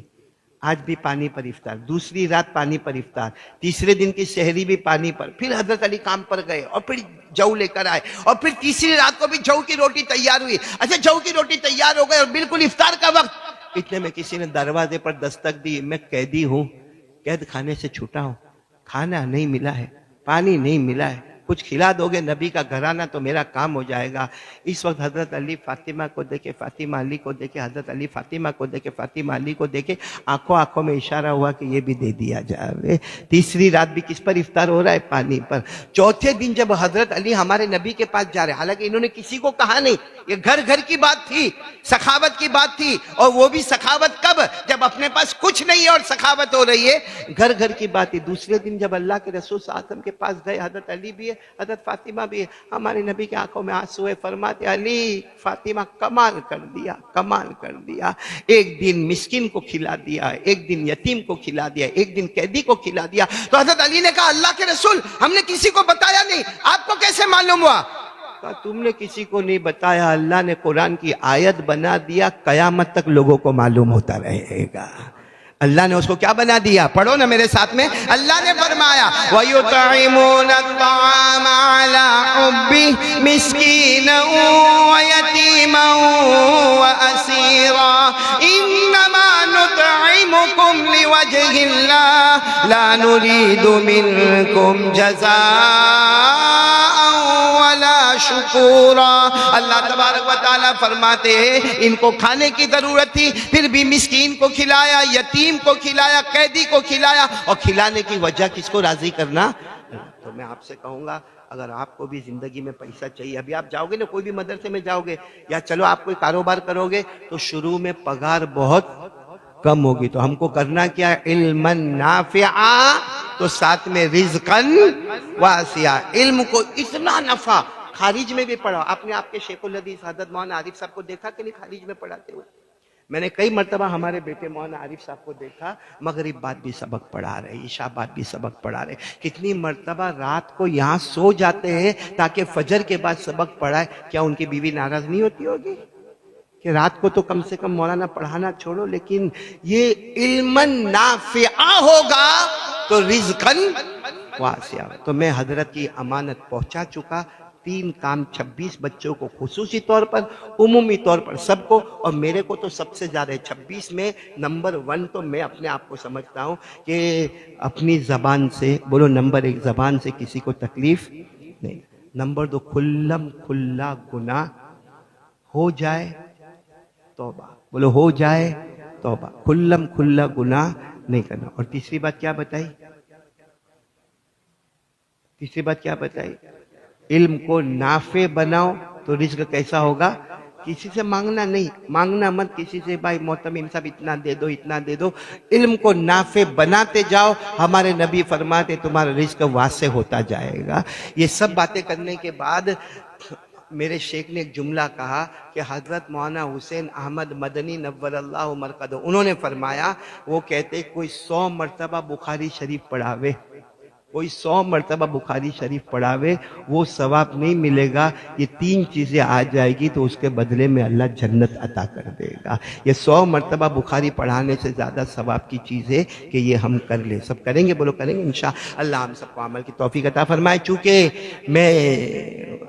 آج بھی پانی پر افطار، دوسری رات پانی پر افطار، تیسرے دن کی سحری بھی پانی پر۔ پھر حضرت علی کام پر گئے اور پھر جو لے کر آئے، اور پھر تیسری رات کو بھی جو کی روٹی تیار ہوئی۔ اچھا جو کی روٹی تیار ہو گئی اور بالکل افطار کا وقت، اتنے میں کسی نے دروازے پر دستک دی۔ میں قیدی ہوں، قید خانے سے چھوٹا ہوں، کھانا نہیں ملا ہے، پانی نہیں ملا ہے، کچھ کھلا دو گے نبی کا گھرانہ تو میرا کام ہو جائے گا۔ اس وقت حضرت علی فاطمہ کو دیکھے، فاطمہ علی کو دیکھے، حضرت علی فاطمہ کو دیکھے، فاطمہ علی کو دیکھے، آنکھوں میں اشارہ ہوا کہ یہ بھی دے دیا جائے۔ تیسری رات بھی کس پر افطار ہو رہا ہے؟ پانی پر۔ چوتھے دن جب حضرت علی ہمارے نبی کے پاس جا رہے، حالانکہ انہوں نے کسی کو کہا نہیں، یہ گھر گھر کی بات تھی، سخاوت کی بات تھی، اور وہ بھی سخاوت کب؟ جب اپنے پاس کچھ نہیں ہے اور سخاوت ہو رہی ہے، گھر گھر کی بات تھی۔ دوسرے دن جب اللہ کے رسول صلی اللہ علیہ وسلم کے پاس گئے، حضرت علی بھی ہے، حضرت فاطمہ بھی ہے، ہمارے نبی کی آنکھوں میں آنسو ہے، فرماتے علی فاطمہ کمال کر دیا، کمال کر دیا، ایک دن مسکین کو کھلا دیا، ایک دن یتیم کو کھلا دیا، ایک دن قیدی کو کھلا دیا۔ تو حضرت علی نے کہا اللہ کے رسول ہم نے کسی کو بتایا نہیں، آپ کو کیسے معلوم ہوا؟ کہا تم نے کسی کو نہیں بتایا، اللہ نے قرآن کی آیت بنا دیا، قیامت تک لوگوں کو معلوم ہوتا رہے گا۔ اللہ نے اس کو کیا بنا دیا؟ پڑھو نا میرے ساتھ میں، اللہ نے فرمایا وَيُطْعِمُونَ الطَّعَامَ عَلَىٰ حُبِّهِ مِسْكِينًا وَيَتِيمًا وَأَسِيرًا إِنَّمَا نُطْعِمُكُمْ لِوَجْهِ اللَّهِ لَا نُرِيدُ مِنكُمْ جَزَاءً وَلَا شُكُورًا۔ اللہ تبارک و تعالیٰ فرماتے ہیں ان کو کھانے کی ضرورت تھی، پھر بھی مسکین کو کھلایا، یتیم کو کھلایا، قیدی کو کھلایا، اور کھلانے کی وجہ کس کو راضی کرنا؟ تو میں آپ سے کہوں گا اگر آپ کو بھی زندگی میں پیسہ چاہیے، ابھی آپ جاؤ گے نا کوئی بھی مدرسے میں جاؤ گے یا چلو آپ کوئی کاروبار کرو گے تو شروع میں پگار بہت کم ہوگی، تو ہم کو کرنا کیا؟ علما نافعا، تو ساتھ میں رزقا واسعا، علم کو اتنا نفع۔ خارج میں بھی پڑھا، آپ نے آپ کے شیخ الحدیث حضرت مولانا عارف صاحب کو دیکھا کہ نہیں خارج میں پڑھاتے ہوئے؟ میں نے کئی مرتبہ ہمارے بیٹے مولانا عارف صاحب کو دیکھا، مغرب بعد بھی سبق پڑھا رہے، عشاء بعد بھی سبق پڑھا رہے، کتنی مرتبہ رات کو یہاں سو جاتے ہیں تاکہ فجر کے بعد سبق پڑھائے۔ کیا ان کی بیوی ناراض نہیں ہوتی ہوگی کہ رات کو تو کم سے کم مولانا پڑھانا چھوڑو، لیکن یہ علما نافعا ہوگا تو رزقا واسعا۔ تو میں حضرت کی امانت پہنچا چکا، 3 کام 26 بچوں کو خصوصی طور پر، عمومی طور پر سب کو، اور میرے کو تو سب سے زیادہ 26 میں نمبر 1 تو میں اپنے آپ کو سمجھتا ہوں کہ اپنی زبان سے، بولو نمبر 1 زبان سے کسی کو تکلیف نہیں، نمبر 2 کھلم کھلا گناہ ہو جائے توبہ، بولو ہو جائے توبہ، کھلم کھلا گناہ نہیں کرنا. اور تیسری بات کیا بتائی؟ علم کو نافع بناؤ تو رزق کیسا ہوگا؟ کسی سے مانگنا نہیں، مانگنا مت کسی سے، بھائی محتمم صاحب اتنا دے دو اتنا دے دو. علم کو نافع بناتے جاؤ. ہمارے نبی فرماتے تمہارا رزق واسع ہوتا جائے گا. یہ سب باتیں کرنے کے بعد میرے شیخ نے ایک جملہ کہا کہ حضرت مولانا حسین احمد مدنی نور اللہ مرقدہ، انہوں نے فرمایا، وہ کہتے کوئی 100 مرتبہ بخاری شریف پڑھاوے، کوئی 100 مرتبہ بخاری شریف پڑھاوے وہ ثواب نہیں ملے گا. یہ 3 چیزیں آ جائے گی تو اس کے بدلے میں اللہ جنت عطا کر دے گا. یہ 100 مرتبہ بخاری پڑھانے سے زیادہ ثواب کی چیز ہے کہ یہ ہم کر لیں. سب کریں گے؟ بولو کریں گے انشاءاللہ. اللہ ہم سب کو عمل کی توفیق عطا فرمائے. چونکہ میں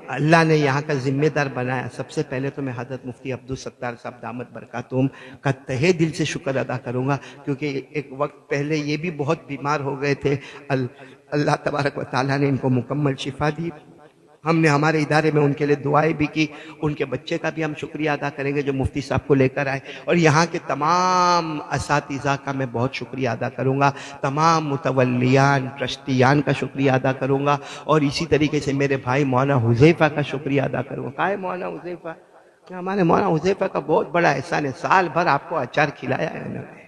اللہ نے یہاں کا ذمہ دار بنایا، سب سے پہلے تو میں حضرت مفتی عبدالستار صاحب دامت برکاتہم کا تہہ دل سے شکر ادا کروں گا، کیونکہ ایک وقت پہلے یہ بھی بہت بیمار ہو گئے تھے. اللہ تبارک و تعالیٰ نے ان کو مکمل شفا دی. ہم نے ہمارے ادارے میں ان کے لیے دعائیں بھی کی. ان کے بچے کا بھی ہم شکریہ ادا کریں گے جو مفتی صاحب کو لے کر آئے. اور یہاں کے تمام اساتذہ کا میں بہت شکریہ ادا کروں گا. تمام متولیان ٹرسٹیان کا شکریہ ادا کروں گا. اور اسی طریقے سے میرے بھائی مولانا حذیفہ کا شکریہ ادا کروں گا. کہا ہے مولانا حذیفہ؟ ہمارے مولانا حذیفہ کا بہت بڑا احسان ہے، سال بھر آپ کو اچار کھلایا ہے انہوں نے.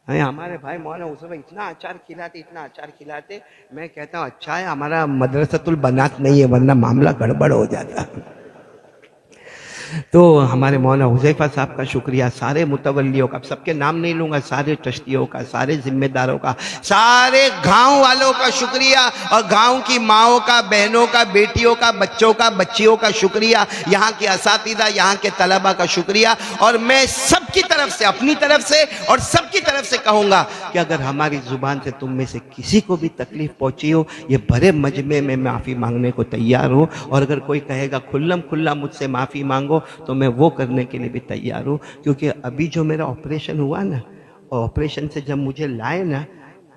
ہمارے بھائی مولانا حذیفہ اتنا اچار کھلاتے، میں کہتا ہوں اچھا ہے ہمارا مدرسۃ البنات نہیں ہے، ورنہ معاملہ گڑبڑ ہو جاتا. تو ہمارے مولانا حذیفہ صاحب کا شکریہ، سارے متولیوں کا، سب کے نام نہیں لوں گا، سارے ٹرسٹیوں کا، سارے ذمہ داروں کا، سارے گاؤں والوں کا شکریہ، اور گاؤں کی ماؤں کا، بہنوں کا، بیٹیوں کا، بچوں کا، بچیوں کا شکریہ، یہاں کے اساتذہ، یہاں کے طلبہ کا شکریہ. اور میں سب کی طرف سے، اپنی طرف سے اور سب کی طرف سے کہوں گا کہ اگر ہماری زبان سے تم میں سے کسی کو بھی تکلیف پہنچی ہو، یہ بڑے مجمع میں معافی مانگنے کو تیار ہوں. اور اگر کوئی کہے گا کھلم کھلا مجھ سے معافی مانگو تو میں وہ کرنے کے لیے بھی تیار ہوں. کیونکہ ابھی جو میرا آپریشن ہوا نا، اور آپریشن سے جب مجھے لائے نا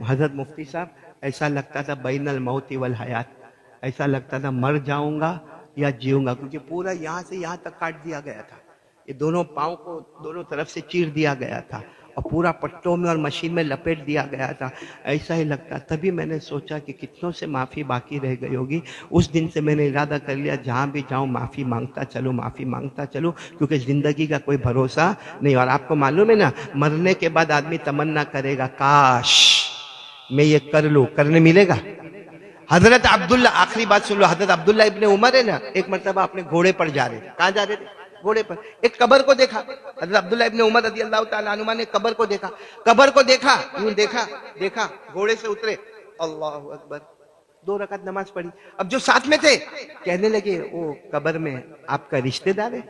حضرت مفتی صاحب، ایسا لگتا تھا بین الموت والحیات، ایسا لگتا تھا مر جاؤں گا یا جیوں گا. کیونکہ پورا یہاں سے یہاں تک کاٹ دیا گیا تھا، یہ دونوں پاؤں کو دونوں طرف سے چیر دیا گیا تھا، اور پورا پٹوں میں اور مشین میں لپیٹ دیا گیا تھا. ایسا ہی لگتا. تبھی میں نے سوچا کہ کتنوں سے معافی باقی رہ گئی ہوگی. اس دن سے میں نے ارادہ کر لیا جہاں بھی جاؤں معافی مانگتا چلوں، کیونکہ زندگی کا کوئی بھروسہ نہیں. اور آپ کو معلوم ہے نا، مرنے کے بعد آدمی تمنا کرے گا کاش میں یہ کر لوں، کرنے ملے گا. حضرت عبداللہ، آخری بات سن لو، حضرت عبداللہ ابن عمر ہے نا، ایک مرتبہ اپنے گھوڑے پر جا رہے تھے. کہاں جا رہے تھے؟ گھوڑے پر. ایک قبر کو دیکھا. حضرت عبداللہ ابن عمر رضی اللہ تعالیٰ عنہ نے قبر کو دیکھا، یوں دیکھا، گھوڑے سے اترے، اللہ اکبر، 2 رکعت نماز پڑھی. اب جو ساتھ میں تھے کہنے لگے وہ قبر میں آپ کا رشتہ دار ہے،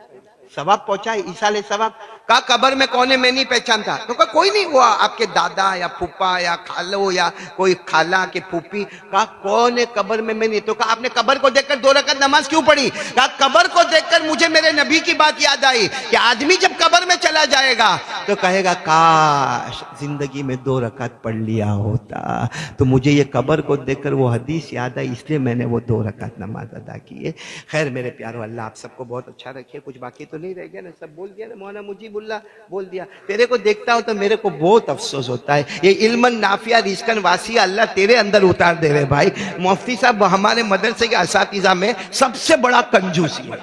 ثواب پہنچائے، ایصال ثواب. کہا قبر میں کون ہے؟ میں نہیں پہچانتا. تو کہا کوئی نہیں، وہ آپ کے دادا یا پھوپا یا خالو یا کوئی خالہ کے پھوپھی. کہا کون ہے قبر میں؟ میں نہیں. تو کہا آپ نے قبر کو دیکھ کر 2 رکعت نماز کیوں پڑھی؟ کہا قبر کو دیکھ کر مجھے میرے نبی کی بات یاد آئی کہ آدمی جب قبر میں چلا جائے گا تو کہے گا کاش زندگی میں 2 رکعت پڑھ لیا ہوتا. تو مجھے یہ قبر کو دیکھ کر وہ حدیث یاد آئی، اس لیے میں نے وہ 2 رکعت نماز ادا کی ہے. خیر میرے پیارو، اللہ آپ سب کو بہت اچھا رکھے. کچھ باقی تو نہیں رہ گیا نا؟ سب بول دیا نا؟ مولانا مجیب اللہ بول دیا. تیرے کو دیکھتا ہوں تو میرے کو بہت افسوس ہوتا ہے. یہ علم نافع رزقن واسع اللہ تیرے اندر اتار دے رہے بھائی. مفتی صاحب ہمارے مدرسے کے اساتذہ میں سب سے بڑا کنجوسی ہے.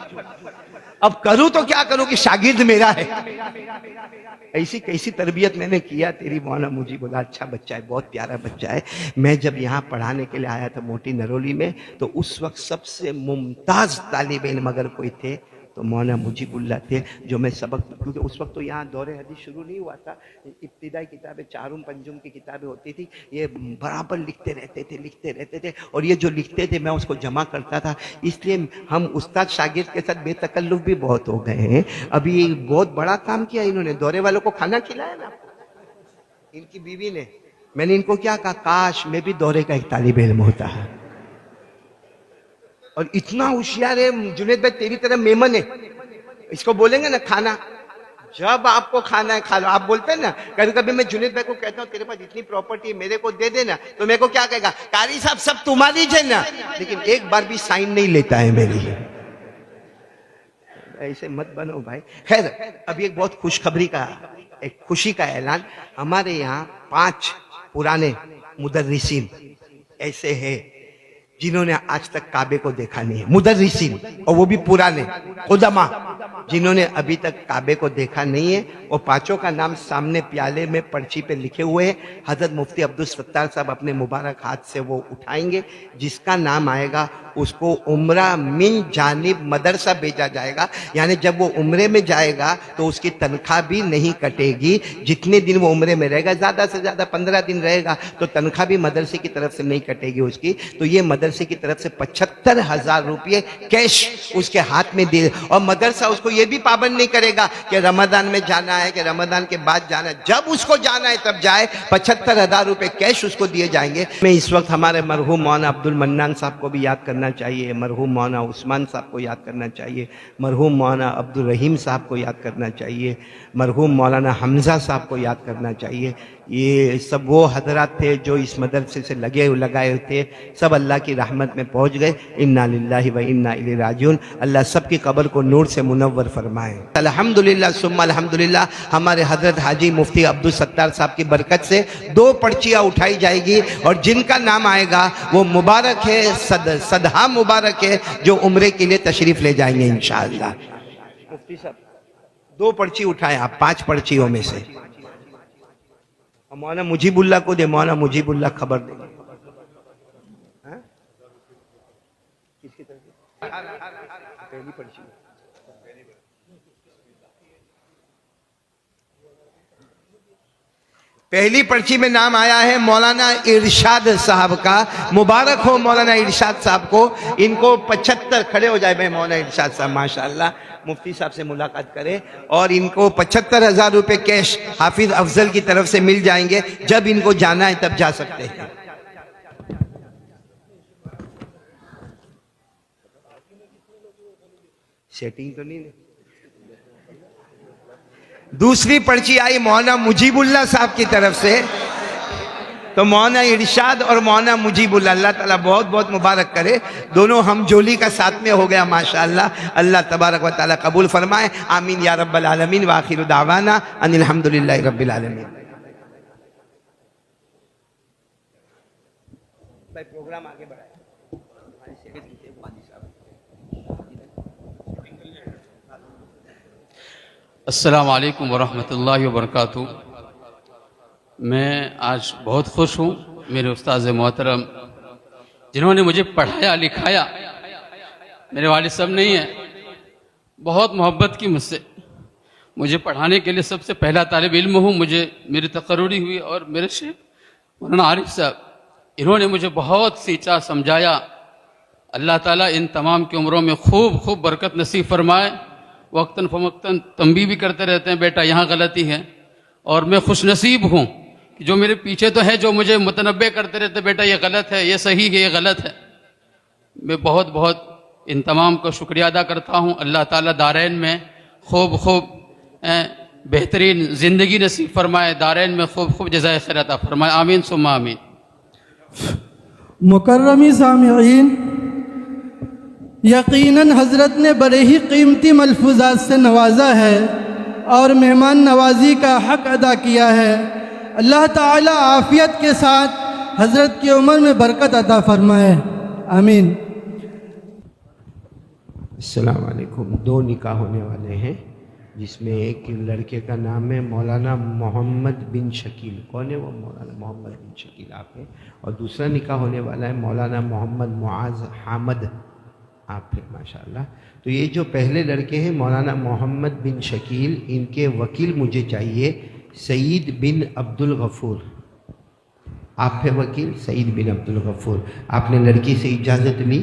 اب کروں تو کیا کروں کہ شاگرد میرا ہے. ایسی کیسی تربیت میں نے کیا تیری. مولانا مجھے بولا اچھا بچہ ہے، بہت پیارا بچہ ہے. میں جب یہاں پڑھانے کے لیے آیا تھا موٹی نرولی میں، تو اس وقت سب سے ممتاز طالب علم اگر کوئی تھے تو مولانا مجیب اللہ تھے، جو میں سبق، کیونکہ اس وقت تو یہاں دور حدیث شروع نہیں ہوا تھا، ابتدائی کتابیں چارم پنجم کی کتابیں ہوتی تھی، یہ برابر لکھتے رہتے تھے. اور یہ جو لکھتے تھے میں اس کو جمع کرتا تھا. اس لیے ہم استاد شاگرد کے ساتھ بے تکلف بھی بہت ہو گئے ہیں. ابھی بہت بڑا کام کیا انہوں نے، دورے والوں کو کھانا کھلایا نا ان کی بیوی نے. میں نے ان کو کیا کہا، کاش میں بھی دورے کا ایک طالب علم ہوتا ہے. اور اتنا ہوشیار ہے جنید بھائی، تیری طرح میمن ہے. اس کو بولیں گے نا کھانا، جب آپ کو کھانا ہے کھا لو. آپ بولتے ہیں نا، کبھی کبھی میں جنید بھائی کو کہتا ہوں تیرے پاس اتنی پراپرٹی میرے کو دے دینا، تو میرے کو کیا کہے گا، قاری صاحب سب تمہاری ہے نا، لیکن ایک بار بھی سائن نہیں لیتا ہے میری. ایسے مت بنو بھائی. خیر ابھی ایک بہت خوشخبری کا ایک خوشی کا اعلان، ہمارے یہاں 5 پرانے مدرسین ایسے ہیں جنہوں نے آج تک کعبے کو دیکھا نہیں ہے، مدرسین، اور وہ بھی پرانے قدماء جنہوں نے ابھی تک کعبے کو دیکھا نہیں ہے. وہ 5 کا نام سامنے پیالے میں پرچی پہ لکھے ہوئے ہیں. حضرت مفتی عبدالستار صاحب اپنے مبارک ہاتھ سے وہ اٹھائیں گے. جس کا نام آئے گا اس کو عمرہ من جانب مدرسہ بھیجا جائے گا. یعنی جب وہ عمرے میں جائے گا تو اس کی تنخواہ بھی نہیں کٹے گی. جتنے دن وہ عمرے میں رہے گا، زیادہ سے زیادہ 15 دن رہے گا، تو تنخواہ بھی مدرسے کی طرف سے نہیں کٹے گی اس کی. تو یہ مدرسے کی طرف سے 75,000 روپے کیش اس کے ہاتھ میں دے. اور مدرسہ اس کو یہ بھی پابند نہیں کرے گا کہ رمضان میں جانا ہے کہ رمضان کے بعد جانا ہے. جب اس کو جانا ہے تب جائے. 75,000 روپے کیش اس کو دیے جائیں گے. میں اس وقت ہمارے مرحوم مولانا عبد المنان صاحب کو بھی یاد کرنا چاہیے، مرحوم مولانا عثمان صاحب کو یاد کرنا چاہیے، مرحوم مولانا عبد الرحیم صاحب کو یاد کرنا چاہیے، مرحوم مولانا حمزہ صاحب کو یاد کرنا چاہیے. یہ سب وہ حضرات تھے جو اس مدرسے سے لگائے تھے. سب اللہ کی رحمت میں پہنچ گئے. انا للہ و انا الیہ راجعون. اللہ سب کی قبر کو نور سے منور فرمائے. الحمدللہ ثم الحمدللہ. ہمارے حضرت حاجی مفتی عبدالستار صاحب کی برکت سے 2 پرچیاں اٹھائی جائے گی، اور جن کا نام آئے گا وہ مبارک ہے، صدہا مبارک ہے، جو عمرے کے لیے تشریف لے جائیں گے انشاءاللہ. مفتی صاحب 2 پرچی اٹھائیں آپ 5 پرچیوں میں سے. مولانا مجیب اللہ کو دے، مولانا مجیب اللہ خبر دیں گے. کس کی طرف؟ پہلی پرچی. پہلی پرچی میں نام آیا ہے مولانا ارشاد صاحب کا. مبارک ہو مولانا ارشاد صاحب کو. ان کو 75 کھڑے ہو جائے بھائی مولانا ارشاد صاحب ماشاءاللہ. مفتی صاحب سے ملاقات کرے اور ان کو 75,000 روپے کیش حافظ افضل کی طرف سے مل جائیں گے. جب ان کو جانا ہے تب جا سکتے ہیں. سیٹنگ تو نہیں. دوسری پرچی آئی مولانا مجیب اللہ صاحب کی طرف سے. تو مولانا ارشاد اور مولانا مجیب اللہ، اللہ تعالیٰ بہت بہت مبارک کرے. دونوں ہم جولی کا ساتھ میں ہو گیا ماشاءاللہ. اللہ تبارک و تعالیٰ قبول فرمائے. آمین یا رب العالمین. وآخر دعوانا ان الحمدللہ رب العالمین. بھائی پروگرام آگے بڑھائے. السلام علیکم ورحمۃ اللہ وبرکاتہ. میں آج بہت خوش ہوں. میرے استاذ محترم جنہوں نے مجھے پڑھایا لکھایا، میرے والد صاحب نہیں ہیں، بہت محبت کی مجھ سے. مجھے پڑھانے کے لیے سب سے پہلا طالب علم ہوں. مجھے میری تقرری ہوئی اور میرے شیخ مولانا عارف صاحب، انہوں نے مجھے بہت سینچا سمجھایا. اللہ تعالیٰ ان تمام کی عمروں میں خوب خوب برکت نصیب فرمائے. وقتاً فوقتاً تنبیہ بھی کرتے رہتے ہیں، بیٹا یہاں غلطی ہے. اور میں خوش نصیب ہوں کہ جو میرے پیچھے تو ہے جو مجھے متنبع کرتے رہتے، بیٹا یہ غلط ہے، یہ صحیح ہے، یہ غلط ہے. میں بہت بہت ان تمام کو شکریہ ادا کرتا ہوں. اللہ تعالیٰ دارین میں خوب خوب بہترین زندگی نصیب فرمائے. دارین میں خوب خوب جزائے خیر عطا فرمائے. آمین ثم آمین. مکرمی سامعین، یقیناً حضرت نے بڑے ہی قیمتی ملفوظات سے نوازا ہے اور مہمان نوازی کا حق ادا کیا ہے. اللہ تعالیٰ عافیت کے ساتھ حضرت کی عمر میں برکت عطا فرمائے. آمین. السلام علیکم. 2 نکاح ہونے والے ہیں، جس میں ایک لڑکے کا نام ہے مولانا محمد بن شکیل. کون ہے وہ؟ مولانا محمد بن شکیل آپ ہیں. اور دوسرا نکاح ہونے والا ہے مولانا محمد معاذ حامد آپ ہیں ماشاءاللہ. تو یہ جو پہلے لڑکے ہیں مولانا محمد بن شکیل، ان کے وکیل مجھے چاہیے سعید بن عبد الغفور. آپ ہیں وکیل سعید بن عبد الغفور. آپ نے لڑکی سے اجازت لی،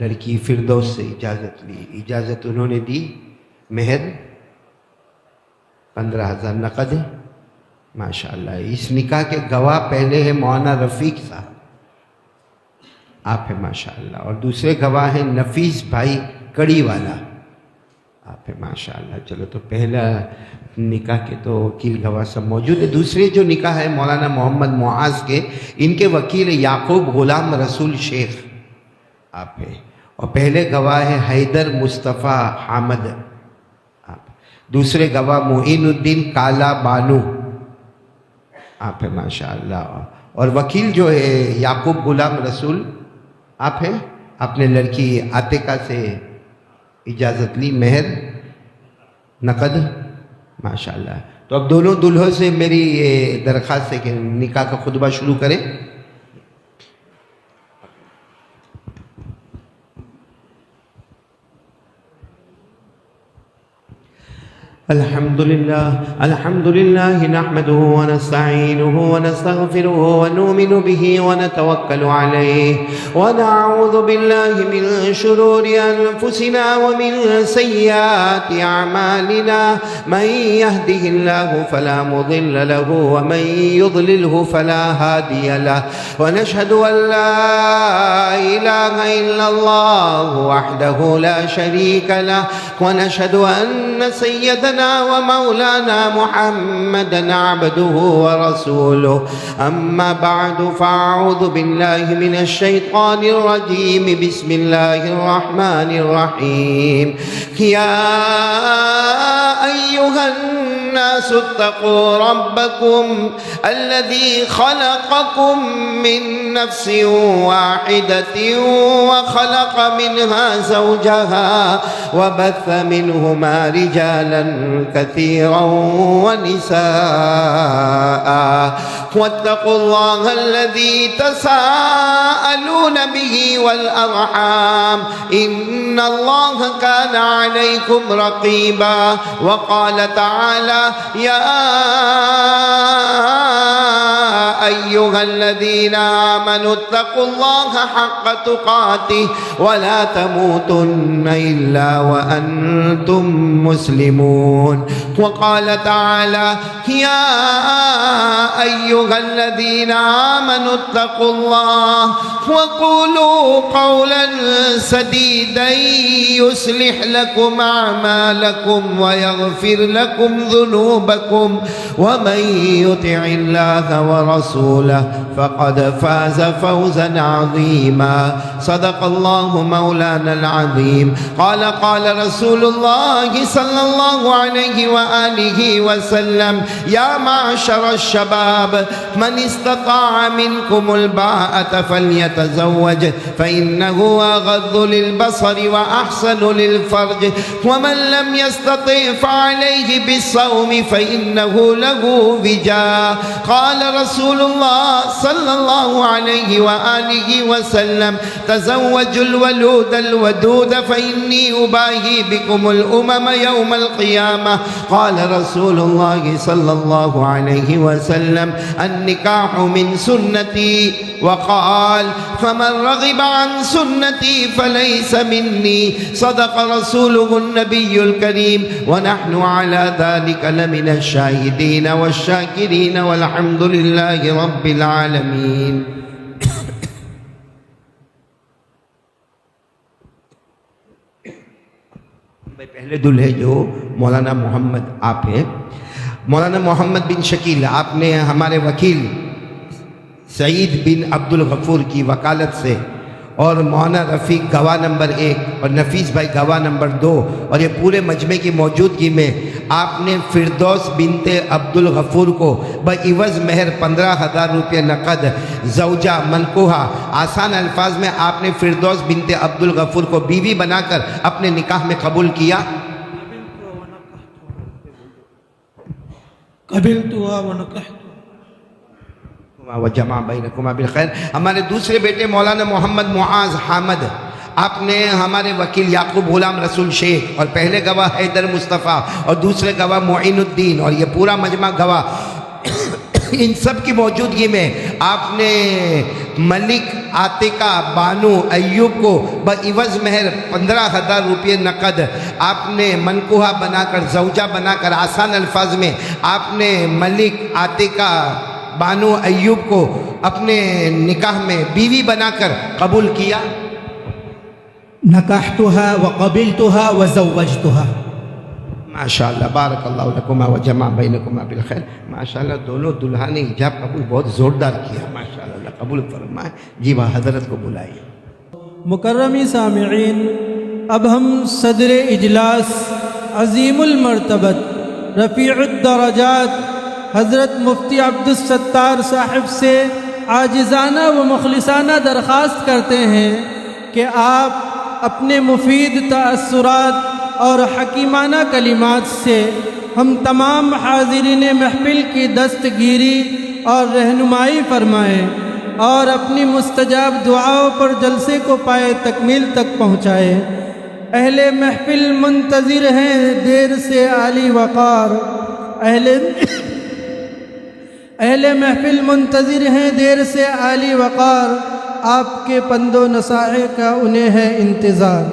لڑکی فردوس سے اجازت لی. اجازت انہوں نے دی. مہر 15,000 نقد ہے ماشاءاللہ. اس نکاح کے گواہ پہلے ہیں مولانا رفیق صاحب، آپ ہیں ماشاءاللہ. اور دوسرے گواہ ہیں نفیس بھائی کڑی والا، آپ ہیں ماشاءاللہ. چلو تو پہلا نکاح کے تو وکیل گواہ سب موجود ہے. دوسرے جو نکاح ہے مولانا محمد معاذ کے، ان کے وکیل یعقوب غلام رسول شیخ آپ ہیں. اور پہلے گواہ ہے حیدر مصطفیٰ حامد آپ. دوسرے گواہ معین الدین کالا بانو آپ ہیں ماشاءاللہ. اور وکیل جو ہے یعقوب غلام رسول آپ ہیں. آپ نے لڑکی عاتقہ سے اجازت لی مہر نقد ماشاءاللہ. تو اب دونوں دلہوں سے میری یہ درخواست ہے کہ نکاح کا خطبہ شروع کریں. الحمد لله نحمده ونستعينه ونستغفره ونؤمن به ونتوكل عليه ونعوذ بالله من شرور أنفسنا ومن سيئات أعمالنا. من يهده الله فلا مضل له ومن يضلله فلا هادي له. ونشهد أن لا إله إلا الله وحده لا شريك له. ونشهد أن سيدنا ومولانا محمدا عبده ورسوله. أما بعد فأعوذ بالله من الشيطان الرجيم. بسم الله الرحمن الرحيم. يا أيها الناس اتقوا ربكم الذي خلقكم من نفس واحدة وخلق منها زوجها وبث منهما رجالا كثيرا ونساء. واتقوا الله الذي تساءلون به والأرحام إن الله كان عليكم رقيبا. وقال تعالى يا أيها الذين آمنوا اتقوا الله حق تقاته ولا تموتن إلا وأنتم مسلمون. وقال تعالى يا أيها الذين آمنوا اتقوا الله وقولوا قولا سديدا يصلح لكم أعمالكم ويغفر لكم ذنوبكم ومن يطع الله ورسوله فقد فاز فوزا عظيما. صدق الله مولانا العظيم. قال رسول الله صلى الله عليه وآله وسلم يا معشر الشباب من استطاع منكم الباءة فليتزوج فإنه أغض للبصر وأحسن للفرج ومن لم يستطع فعليه بالصوم فإنه له وجاء. قال رسول الله صلى الله عليه وآله وسلم تزوجوا الولود الودود فإني أباهي بكم الأمم يوم القيامة. قال رسول الله صلى الله عليه وسلم النكاح من سنتي. وقال فمن رغب عن سنتي فليس مني. صدق رسوله النبي الكريم ونحن على ذلك لمن الشاهدين والشاكرين والحمد لله رب العالمين. پہلے دلہے جو مولانا محمد آپ ہیں. مولانا محمد بن شکیل آپ نے ہمارے وکیل سعید بن عبد الغفور کی وکالت سے اور مولانا رفیق گواہ نمبر 1 اور نفیس بھائی گواہ نمبر 2 اور یہ پورے مجمع کی موجودگی میں آپ نے فردوس بنت عبد الغفور کو بعوض مہر 15,000 روپے نقد زوجہ منکوحہ آسان الفاظ میں آپ نے فردوس بنت عبد الغفور کو بیوی بنا کر اپنے نکاح میں قبول کیا. قبلتها ونكحت وجمع بینکما بالخیر. ہمارے دوسرے بیٹے مولانا محمد معاذ حامد آپ نے ہمارے وکیل یعقوب غلام رسول شیخ اور پہلے گواہ حیدر مصطفیٰ اور دوسرے گواہ معین الدین اور یہ پورا مجمع گواہ ان سب کی موجودگی میں آپ نے ملک عاتقہ بانو ایوب کو بعوض مہر 15,000 روپے نقد آپ نے منکوحہ بنا کر زوجہ بنا کر آسان الفاظ میں آپ نے ملک عاتقہ بانو ایوب کو اپنے نکاح میں بیوی بنا کر قبول کیا. نکحتها وقبلتها وزوجتها. ماشاءاللہ بارک اللہ لکما وجمع بینکما بالخیر. ماشاءاللہ دونوں دلہا نے حجاب قبول بہت زوردار کیا. ماشاءاللہ اللہ قبول فرمائے. جی وہ حضرت کو بلائیے. مکرمی سامعین، اب ہم صدر اجلاس عظیم المرتبت رفیع الدرجات حضرت مفتی عبدالستار صاحب سے عاجزانہ و مخلصانہ درخواست کرتے ہیں کہ آپ اپنے مفید تأثرات اور حکیمانہ کلمات سے ہم تمام حاضرین محفل کی دستگیری اور رہنمائی فرمائیں اور اپنی مستجاب دعاؤں پر جلسے کو پائے تکمیل تک پہنچائیں۔ اہل محفل منتظر ہیں دیر سے عالی وقار، اہل محفل منتظر ہیں دیر سے عالی وقار، آپ کے پند و نصائح کا انہیں ہے انتظار۔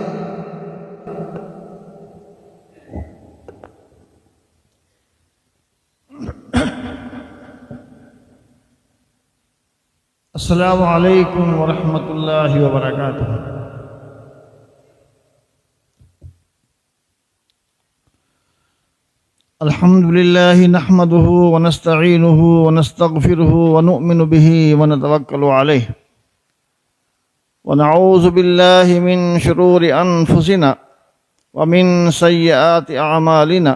السلام علیکم ورحمۃ اللہ وبرکاتہ۔ الحمد للہ نحمده ونستعینه ونستغفره ونؤمن به ونتوکل علیہ ونعوذ باللہ من شرور انفسنا ومن سیئات اعمالنا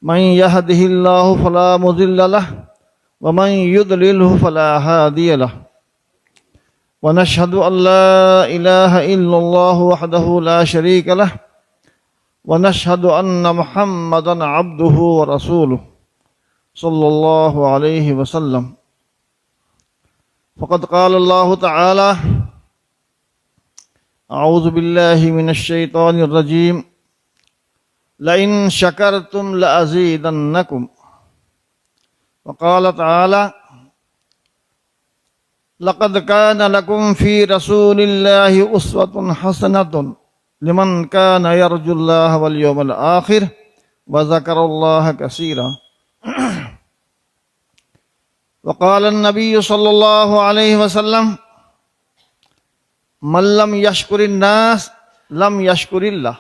من يهده اللہ فلا مضل له ومن يضلله فلا هادي له ونشهد أن لا إله إلا الله وحده لا شريك له ونشهد أن محمدا عبده ورسوله صلى الله عليه وسلم فقد قال الله تعالى أعوذ بالله من الشيطان الرجيم لئن شكرتم لأزيدنكم وقال تعالى لقد كان لكم في رسول الله أسوة حسنة لمن كان يرجو الله واليوم الآخر وذكر الله كثيرا وقال النبي صلى الله عليه وسلم من لم يشكر الناس لم يشكر الله۔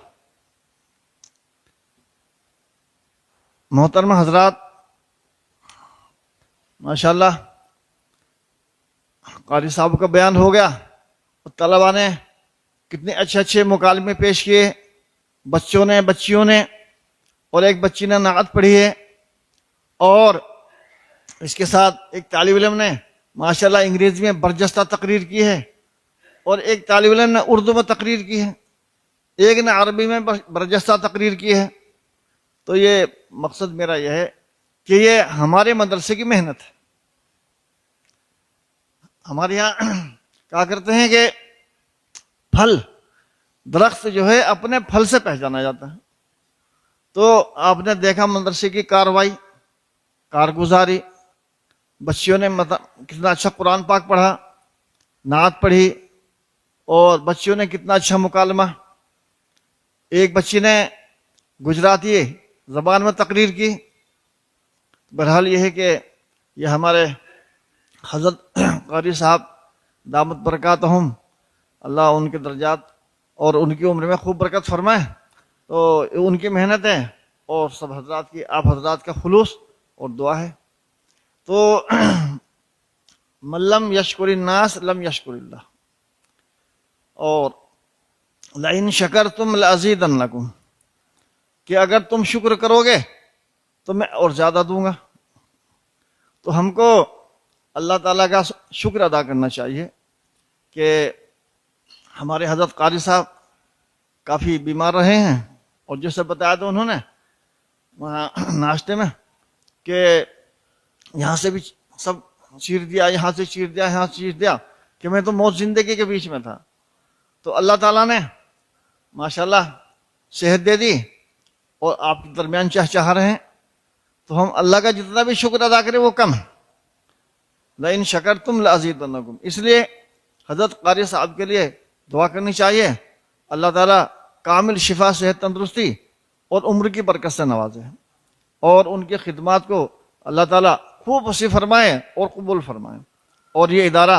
محترم حضرات، ماشاءاللہ قاری صاحب کا بیان ہو گیا، طلباء نے کتنے اچھے اچھے مکالمے پیش کیے، بچوں نے بچیوں نے، اور ایک بچی نے نعت پڑھی ہے، اور اس کے ساتھ ایک طالب علم نے ماشاءاللہ انگریزی میں برجستہ تقریر کی ہے، اور ایک طالب علم نے اردو میں تقریر کی ہے، ایک نے عربی میں برجستہ تقریر کی ہے۔ تو یہ مقصد میرا یہ ہے کہ یہ ہمارے مدرسے کی محنت ہے۔ ہمارے یہاں کہا کرتے ہیں کہ پھل، درخت جو ہے اپنے پھل سے پہچانا جاتا ہے۔ تو آپ نے دیکھا مدرسے کی کاروائی، کارگزاری، بچیوں نے کتنا اچھا قرآن پاک پڑھا، نعت پڑھی، اور بچیوں نے کتنا اچھا مکالمہ، ایک بچی نے گجراتی زبان میں تقریر کی۔ بہرحال یہ ہے کہ یہ ہمارے حضرت قاری صاحب دامت برکاتہم، اللہ ان کے درجات اور ان کی عمر میں خوب برکت فرمائے۔ تو ان کی محنت ہے اور سب حضرات کی، آپ حضرات کا خلوص اور دعا ہے۔ تو من لم یشکر الناس لم یشکر اللہ، اور لئن شکرتم لازیدنکم، کہ اگر تم شکر کرو گے تو میں اور زیادہ دوں گا۔ تو ہم کو اللہ تعالیٰ کا شکر ادا کرنا چاہیے کہ ہمارے حضرت قاری صاحب کافی بیمار رہے ہیں، اور جیسے بتایا تھا انہوں نے وہاں ناشتے میں کہ یہاں سے بھی سب چیر دیا، یہاں سے چیر دیا، یہاں سے چیر دیا، کہ میں تو موت زندگی کے بیچ میں تھا۔ تو اللہ تعالیٰ نے ماشاءاللہ صحت دے دی اور آپ کے درمیان چاہ رہے ہیں، تو ہم اللہ کا جتنا بھی شکر ادا کریں وہ کم ہے۔ لئن شکرتم لازیدنکم، اس لیے حضرت قاری صاحب کے لیے دعا کرنی چاہیے، اللہ تعالیٰ کامل شفا، صحت، تندرستی اور عمر کی برکت سے نوازے، اور ان کی خدمات کو اللہ تعالیٰ خوب وسیع فرمائے اور قبول فرمائے، اور یہ ادارہ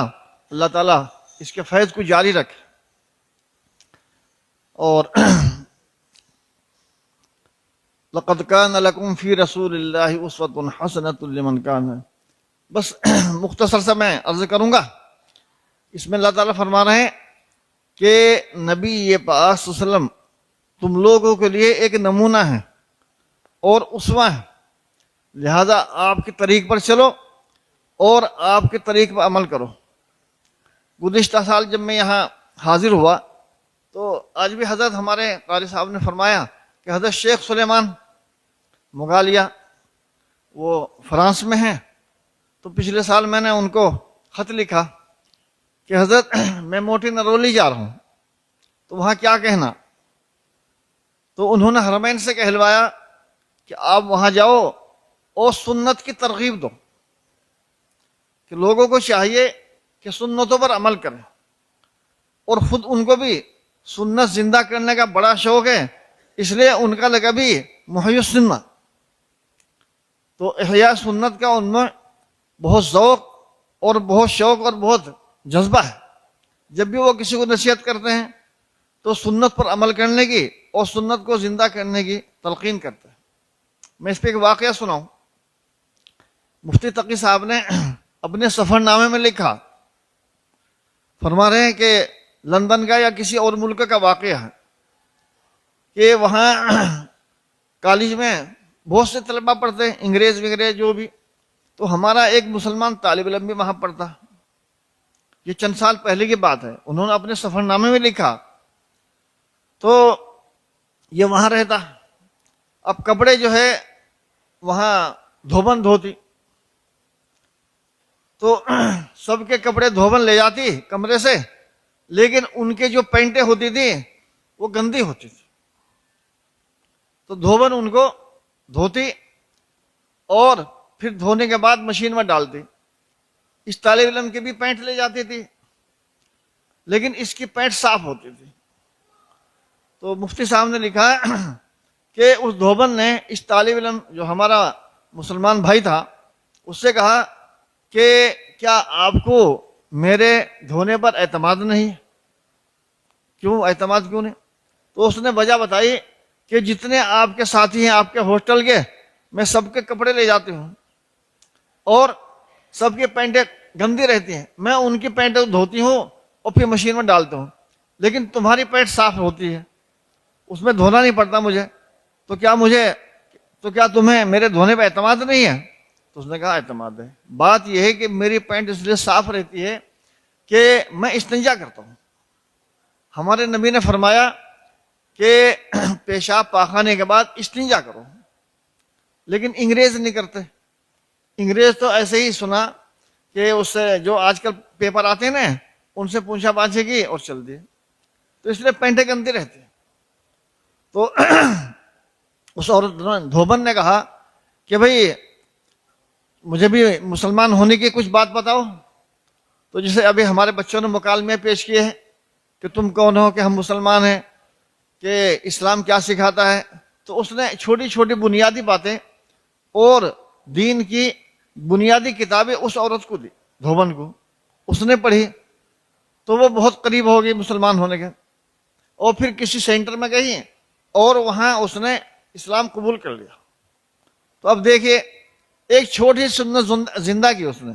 اللہ تعالیٰ اس کے فیض کو جاری رکھے۔ اور لقد كان لكم في رسول الله اسوة حسنة لمن كان، بس مختصر سا میں عرض کروں گا۔ اس میں اللہ تعالیٰ فرما رہے ہیں کہ نبی پاک صلی اللہ علیہ وسلم تم لوگوں کے لیے ایک نمونہ ہے اور اسوہ ہے، لہذا آپ کے طریق پر چلو اور آپ کے طریق پر عمل کرو۔ گزشتہ سال جب میں یہاں حاضر ہوا تو آج بھی حضرت ہمارے قاری صاحب نے فرمایا کہ حضرت شیخ سلیمان مغالیہ وہ فرانس میں ہیں، تو پچھلے سال میں نے ان کو خط لکھا کہ حضرت میں موٹی نرولی جا رہا ہوں، تو وہاں کیا کہنا؟ تو انہوں نے حرمین سے کہلوایا کہ آپ وہاں جاؤ اور سنت کی ترغیب دو، کہ لوگوں کو چاہیے کہ سنتوں پر عمل کریں، اور خود ان کو بھی سنت زندہ کرنے کا بڑا شوق ہے، اس لیے ان کا لگا بھی محی السنت۔ تو احیاء سنت کا ان میں بہت ذوق اور بہت شوق اور بہت جذبہ ہے۔ جب بھی وہ کسی کو نصیحت کرتے ہیں تو سنت پر عمل کرنے کی اور سنت کو زندہ کرنے کی تلقین کرتے ہیں۔ میں اس پہ ایک واقعہ سناؤں۔ مفتی تقی صاحب نے اپنے سفر نامے میں لکھا، فرما رہے ہیں کہ لندن کا یا کسی اور ملک کا واقعہ ہے کہ وہاں کالج میں بہت سے طلبہ پڑھتے ہیں، انگریز وغیرہ جو بھی، تو ہمارا ایک مسلمان طالب علم بھی وہاں پڑھتا۔ یہ چند سال پہلے کی بات ہے، انہوں نے اپنے سفر نامے میں لکھا، تو یہ وہاں رہتا، اب کپڑے جو ہے وہاں دھوبن دھوتی، تو سب کے کپڑے دھوبن لے جاتی کمرے سے، لیکن ان کے جو پینٹیں ہوتی تھی وہ گندی ہوتی تھی، تو دھوبن ان کو دھوتی اور پھر دھونے کے بعد مشین میں ڈالتی۔ اس طالب علم کی بھی پینٹ لے جاتی تھی، لیکن اس کی پینٹ صاف ہوتی تھی۔ تو مفتی صاحب نے لکھا کہ اس دھوبن نے اس طالب علم جو ہمارا مسلمان بھائی تھا اس سے کہا کہ کیا آپ کو میرے دھونے پر اعتماد نہیں؟ کیوں اعتماد کیوں نہیں؟ تو اس نے وجہ بتائی کہ جتنے آپ کے ساتھی ہیں آپ کے ہاسٹل کے، میں سب کے کپڑے لے جاتی ہوں اور سب کی پینٹیں گندی رہتی ہیں، میں ان کی پینٹیں دھوتی ہوں اور پھر مشین میں ڈالتا ہوں، لیکن تمہاری پینٹ صاف ہوتی ہے، اس میں دھونا نہیں پڑتا مجھے، تو کیا تمہیں میرے دھونے پہ اعتماد نہیں ہے؟ تو اس نے کہا اعتماد ہے، بات یہ ہے کہ میری پینٹ اس لیے صاف رہتی ہے کہ میں استنجا کرتا ہوں۔ ہمارے نبی نے فرمایا کہ پیشاب پاخانے کے بعد استنجا کرو، لیکن انگریز نہیں کرتے۔ انگریز تو ایسے ہی سنا کہ اس سے جو آج کل پیپر آتے ہیں نا ان سے پوچھا پاچھے کی اور چل دیے، تو اس لیے پینٹیں گندی رہتی ہیں۔ تو اس عورت دھوبن نے کہا کہ بھئی مجھے بھی مسلمان ہونے کی کچھ بات بتاؤ۔ تو جسے ابھی ہمارے بچوں نے مکالمے پیش کیے ہیں کہ تم کون ہو کہ ہم مسلمان ہیں، کہ اسلام کیا سکھاتا ہے، تو اس نے چھوٹی چھوٹی بنیادی باتیں اور دین کی بنیادی کتابیں اس عورت کو دی، دھوبن کو، اس نے پڑھی تو وہ بہت قریب ہو گئی مسلمان ہونے کے، اور پھر کسی سینٹر میں گئی اور وہاں اس نے اسلام قبول کر لیا۔ تو اب دیکھیے ایک چھوٹی سی سنت زندہ کی، اس نے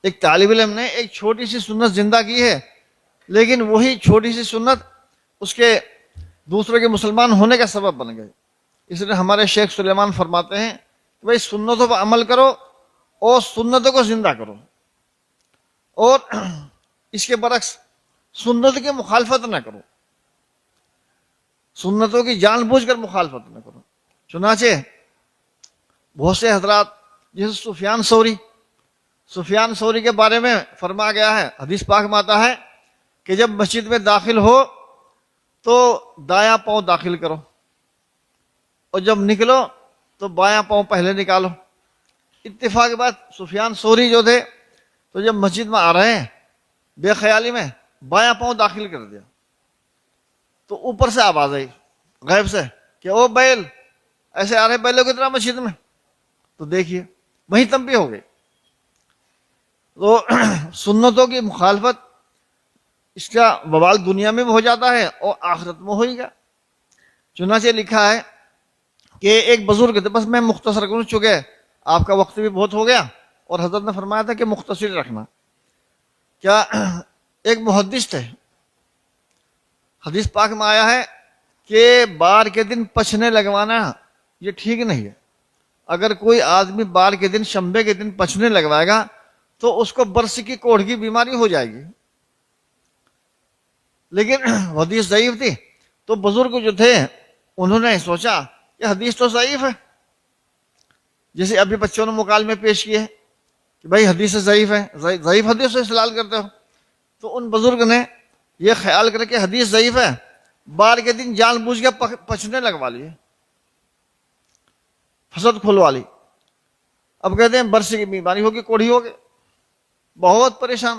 ایک طالب علم نے ایک چھوٹی سی سنت زندہ کی ہے، لیکن وہی چھوٹی سی سنت اس کے دوسروں کے مسلمان ہونے کا سبب بن گئی۔ اس لیے ہمارے شیخ سلیمان فرماتے ہیں کہ بھائی سنتوں پر عمل کرو اور سنتوں کو زندہ کرو، اور اس کے برعکس سنت کی مخالفت نہ کرو، سنتوں کی جان بوجھ کر مخالفت نہ کرو۔ چنانچہ بہت سے حضرات جیسے سفیان ثوری کے بارے میں فرمایا گیا ہے، حدیث پاک میں آتا ہے کہ جب مسجد میں داخل ہو تو دایاں پاؤں داخل کرو، اور جب نکلو تو بایاں پاؤں پہلے نکالو۔ اتفاق کے بعد سفیان ثوری جو تھے تو جب مسجد میں آ رہے ہیں بے خیالی میں بایاں پاؤں داخل کر دیا، تو اوپر سے آواز آئی غیب سے کہ او بیل، ایسے آ رہے بیلوں کی طرح مسجد میں، تو دیکھیے وہیں تنبیہ ہو گئی۔ تو سنتوں کی مخالفت اس کا وبال دنیا میں بھی ہو جاتا ہے اور آخرت میں ہوئے گا۔ چنانچہ لکھا ہے کہ ایک بزرگ تھے، بس میں مختصر کروں چونکہ آپ کا وقت بھی بہت ہو گیا، اور حضرت نے فرمایا تھا کہ مختصر رکھنا۔ کیا ایک محدث تھے، حدیث پاک میں آیا ہے کہ بار کے دن پچھنے لگوانا یہ ٹھیک نہیں ہے. اگر کوئی آدمی بار کے دن شنبے کے دن پچھنے لگوائے گا تو اس کو برس کی کوڑھ کی بیماری ہو جائے گی. لیکن حدیث ضعیف تھی تو بزرگ جو تھے انہوں نے سوچا کہ حدیث تو ضعیف ہے. جیسے ابھی بچوں نے مکالمے پیش کیے کہ بھائی حدیث ضعیف ہے, ضعیف حدیث سے استدلال کرتے ہو. تو ان بزرگ نے یہ خیال کر کے حدیث ضعیف ہے بار کے دن جان بوجھ کے پچھنے لگوا لیے, فسد کھلوا لی. اب کہتے ہیں برس کی بیماری ہوگی, کوڑھی ہوگی. بہت پریشان,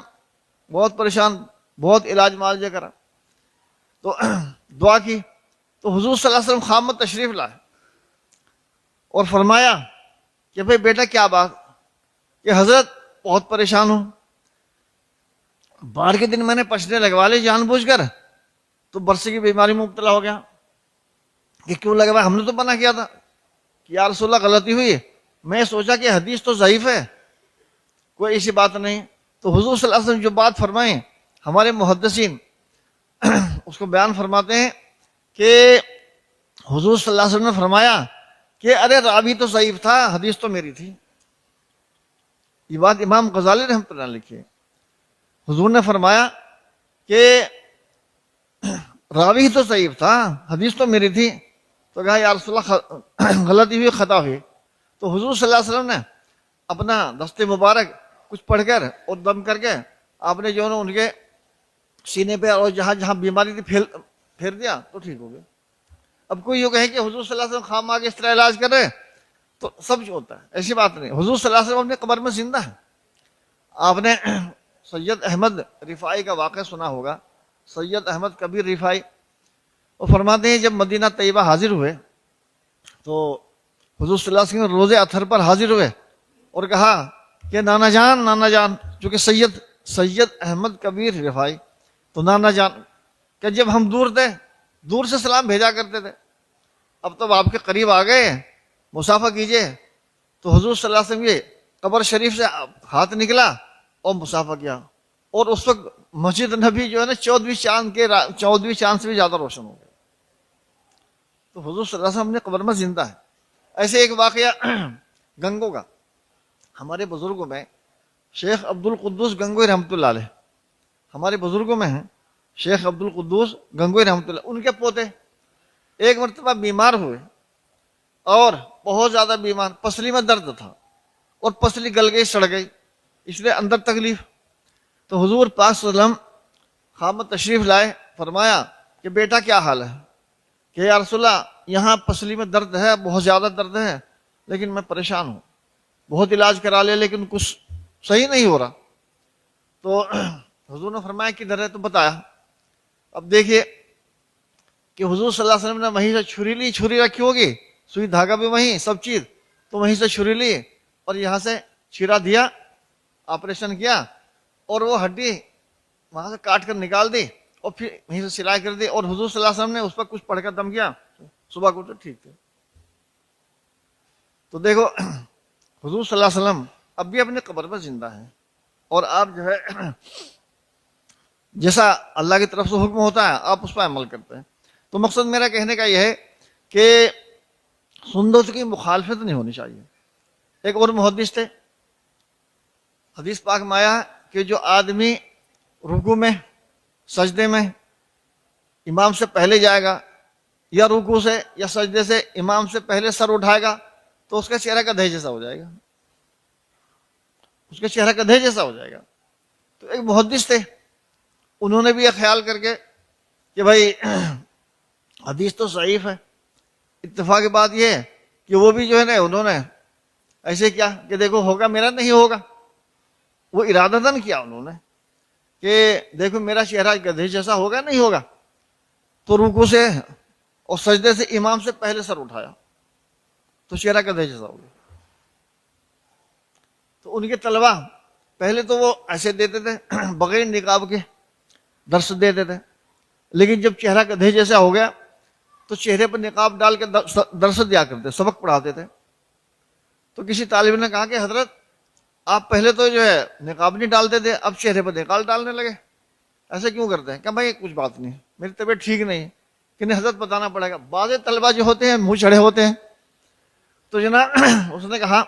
بہت علاج معالجہ کرا تو دعا کی. تو حضور صلی اللہ علیہ وسلم خامت تشریف لائے اور فرمایا کہ بھئی بیٹا کیا بات, کہ حضرت بہت پریشان ہوں, بار کے دن میں نے پچھنے لگوا لی جان بوجھ کر, تو برس کی بیماری میں مبتلا ہو گیا. کہ کیوں لگوایا, ہم نے تو منع کیا تھا. کہ یا رسول اللہ غلطی ہوئی, میں سوچا کہ حدیث تو ضعیف ہے, کوئی ایسی بات نہیں. تو حضور صلی اللہ علیہ وسلم جو بات فرمائیں, ہمارے محدثین اس کو بیان فرماتے ہیں کہ حضور صلی اللہ علیہ وسلم نے فرمایا کہ ارے راوی تو ضعیف تھا, حدیث تو میری تھی. یہ بات امام غزالی رحمۃ اللہ علیہ لکھی ہے. حضور نے فرمایا کہ راوی تو ضعیف تھا, حدیث تو میری تھی. تو کہا یا رسول اللہ غلطی ہوئی, خطا ہوئی. تو حضور صلی اللہ علیہ وسلم نے اپنا دست مبارک کچھ پڑھ کر اور دم کر کے آپ نے جو ان کے سینے پہ اور جہاں جہاں بیماری تھی پھیر دیا تو ٹھیک ہو گیا. اب کوئی یہ کہے کہ حضور صلی اللہ علیہ وسلم خام آگے اس طرح علاج کر رہے تو سب جو ہوتا ہے, ایسی بات نہیں. حضور صلی اللہ علیہ وسلم اپنے قبر میں زندہ ہے. آپ نے سید احمد رفاعی کا واقعہ سنا ہوگا. سید احمد کبیر رفاعی وہ فرماتے ہیں جب مدینہ طیبہ حاضر ہوئے تو حضور صلی اللہ علیہ وسلم روزے اطہر پر حاضر ہوئے اور کہا کہ نانا جان, چونکہ سید احمد کبیر رفاعی تو نانا جان, کہ جب ہم دور تھے دور سے سلام بھیجا کرتے تھے, اب تو آپ کے قریب آ گئے, مسافہ کیجئے. تو حضور صلی اللہ علیہ وسلم یہ قبر شریف سے ہاتھ نکلا اور مسافہ کیا, اور اس وقت مسجد نبی جو ہے نا 14ویں چاند سے بھی زیادہ روشن ہو گیا. تو حضور صلی اللہ علیہ وسلم اپنے قبر میں زندہ ہے. ایسے ایک واقعہ گنگو کا, ہمارے بزرگوں میں شیخ عبد القدوس گنگوئی رحمۃ اللہ علیہ, ہمارے بزرگوں میں ہیں شیخ عبد القدوس گنگوئی رحمۃ اللہ. ان کے پوتے ایک مرتبہ بیمار ہوئے اور بہت زیادہ بیمار, پسلی میں درد تھا اور پسلی گل گئی, سڑ گئی, اس لیے اندر تکلیف. تو حضور پاک صلی اللہ علیہ وسلم خامت تشریف لائے, فرمایا کہ بیٹا کیا حال ہے, کہ یا رسول اللہ یہاں پسلی میں درد ہے, بہت زیادہ درد ہے, لیکن میں پریشان ہوں, بہت علاج کرا لیا لیکن کچھ صحیح نہیں ہو رہا. تو حضور نے فرمایا کدھر ہے, تو بتایا. اب دیکھیے کہ حضور صلی اللہ علیہ وسلم نے وہیں سے چھری رکھی ہوگی, سوئی دھاگا بھی وہیں, سب چیز, تو وہیں سے چھری لی اور یہاں سے چیرا دیا, آپریشن کیا, اور وہ ہڈی وہاں سے کاٹ کر نکال دی اور پھر وہیں سے سلائی کر دی, اور حضور صلی اللہ علیہ وسلم نے اس پر کچھ پڑھ کر دم کیا, صبح کو تو ٹھیک تھے. تو دیکھو حضور صلی اللہ علیہ وسلم اب بھی اپنے قبر پر زندہ ہیں, اور آپ جو ہے جیسا اللہ کی طرف سے حکم ہوتا ہے آپ اس پر عمل کرتے ہیں. تو مقصد میرا کہنے کا یہ ہے کہ سنت کی مخالفت نہیں ہونی چاہیے. ایک اور محدث تھے, حدیث پاک میں آیا کہ جو آدمی رکوع میں سجدے میں امام سے پہلے جائے گا, یا رکوع سے یا سجدے سے امام سے پہلے سر اٹھائے گا, تو اس کا چہرہ گدھے جیسا ہو جائے گا, اس کا چہرہ گدھے جیسا ہو جائے گا. تو ایک محدث تھے, انہوں نے بھی یہ خیال کر کے کہ بھائی حدیث تو ضعیف ہے. اتفاق کی بات یہ ہے کہ وہ بھی جو ہے نا انہوں نے ایسے کیا کہ دیکھو ہوگا میرا نہیں ہوگا, وہ ارادتاً کیا انہوں نے کہ دیکھو میرا چہرہ گدھے جیسا ہوگا نہیں ہوگا. تو رکوع سے اور سجدے سے امام سے پہلے سر اٹھایا تو چہرہ گدھے جیسا ہو گیا. تو ان کے طلبہ پہلے تو وہ ایسے دیتے تھے بغیر نقاب کے درس دیتے تھے, لیکن جب چہرہ گدھے جیسا ہو گیا تو چہرے پر نقاب ڈال کے درس دیا کرتے, سبق پڑھاتے تھے. تو کسی طالب نے کہا کہ حضرت آپ پہلے تو جو ہے نقاب نہیں ڈالتے تھے, اب چہرے پر نقاب ڈالنے لگے, ایسے کیوں کرتے ہیں؟ کہ بھائی کچھ بات نہیں, میری طبیعت ٹھیک نہیں, کہ نہیں حضرت بتانا پڑے گا. بعض طلبہ جو ہوتے ہیں منہ چڑھے ہوتے ہیں, تو جناب اس نے کہا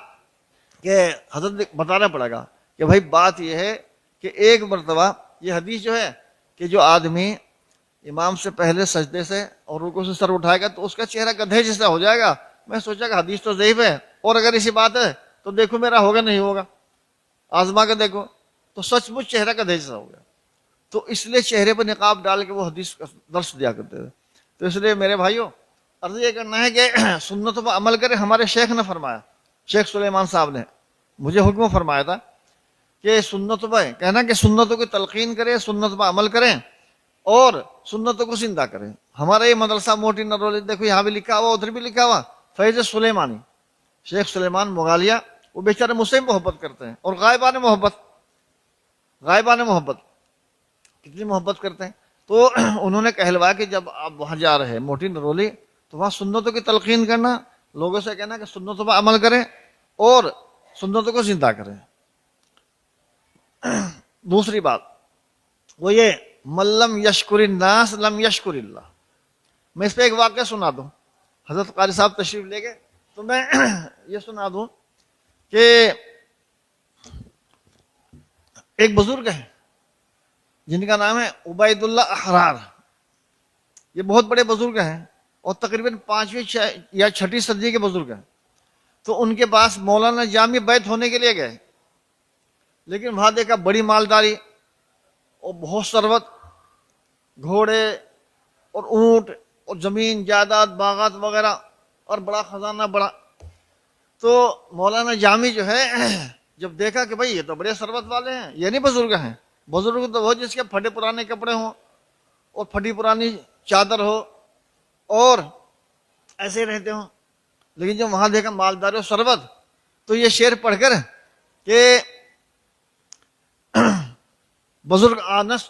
کہ حضرت بتانا پڑے گا کہ بھائی بات یہ ہے کہ ایک مرتبہ یہ حدیث جو ہے کہ جو آدمی امام سے پہلے سجدے سے اور رکوع سے سر اٹھائے گا تو اس کا چہرہ گدھے جیسا ہو جائے گا. میں سوچا کہ حدیث تو ضعیف ہے, اور اگر ایسی بات ہے تو دیکھو میرا ہوگا نہیں ہوگا, آزما کے دیکھو. تو سچ مچ چہرہ گدھے جیسا ہو گیا. تو اس لیے چہرے پر نقاب ڈال کے وہ حدیث کا درس دیا کرتے تھے. تو اس لیے میرے بھائیوں عرض یہ کرنا ہے کہ سنتوں پر عمل کرے. ہمارے شیخ نے فرمایا, شیخ سلیمان صاحب نے مجھے حکم فرمایا تھا کہ سنتوں پر کہنا کہ سنتوں کی تلقین کریں, سنت پر عمل کریں اور سنتوں کو زندہ کریں. ہمارا یہ مدرسہ موٹی نرولے دیکھو یہاں بھی لکھا ہوا, ادھر بھی لکھا ہوا, فیض سلیمانی, شیخ سلیمان مغالیہ. وہ بیچارے مجھ سے محبت کرتے ہیں, اور غائبانہ محبت کتنی محبت کرتے ہیں. تو انہوں نے کہلوایا کہ جب آپ وہاں جا رہے ہیں موٹی نرولی تو وہاں سنتوں کی تلقین کرنا, لوگوں سے کہنا کہ سنتوں پر عمل کریں اور سنتوں کو زندہ کریں. دوسری بات وہ یہ ملم یشکر الناس لم یشکر اللہ. میں اس پہ ایک واقعہ سنا دوں. حضرت قاری صاحب تشریف لے گئے تو میں یہ سنا دوں کہ ایک بزرگ ہیں جن کا نام ہے عبید اللہ احرار. یہ بہت بڑے بزرگ ہیں اور تقریباً 5ویں یا 6ٹھی صدی کے بزرگ ہیں. تو ان کے پاس مولانا جامی بیعت ہونے کے لیے گئے, لیکن وہاں دیکھا بڑی مالداری اور بہت ثروت, گھوڑے اور اونٹ اور زمین جائیداد باغات وغیرہ اور بڑا خزانہ بڑا. تو مولانا جامی جو ہے جب دیکھا کہ بھائی یہ تو بڑے ثروت والے ہیں, یہ نہیں بزرگ ہیں. بزرگ تو وہ جس کے پھٹے پرانے کپڑے ہوں اور پھٹی پرانی چادر ہو اور ایسے ہی رہتے ہوں. لیکن جب وہاں دیکھا مالداری اور ثروت تو یہ شعر پڑھ کر کہ بزرگ آنس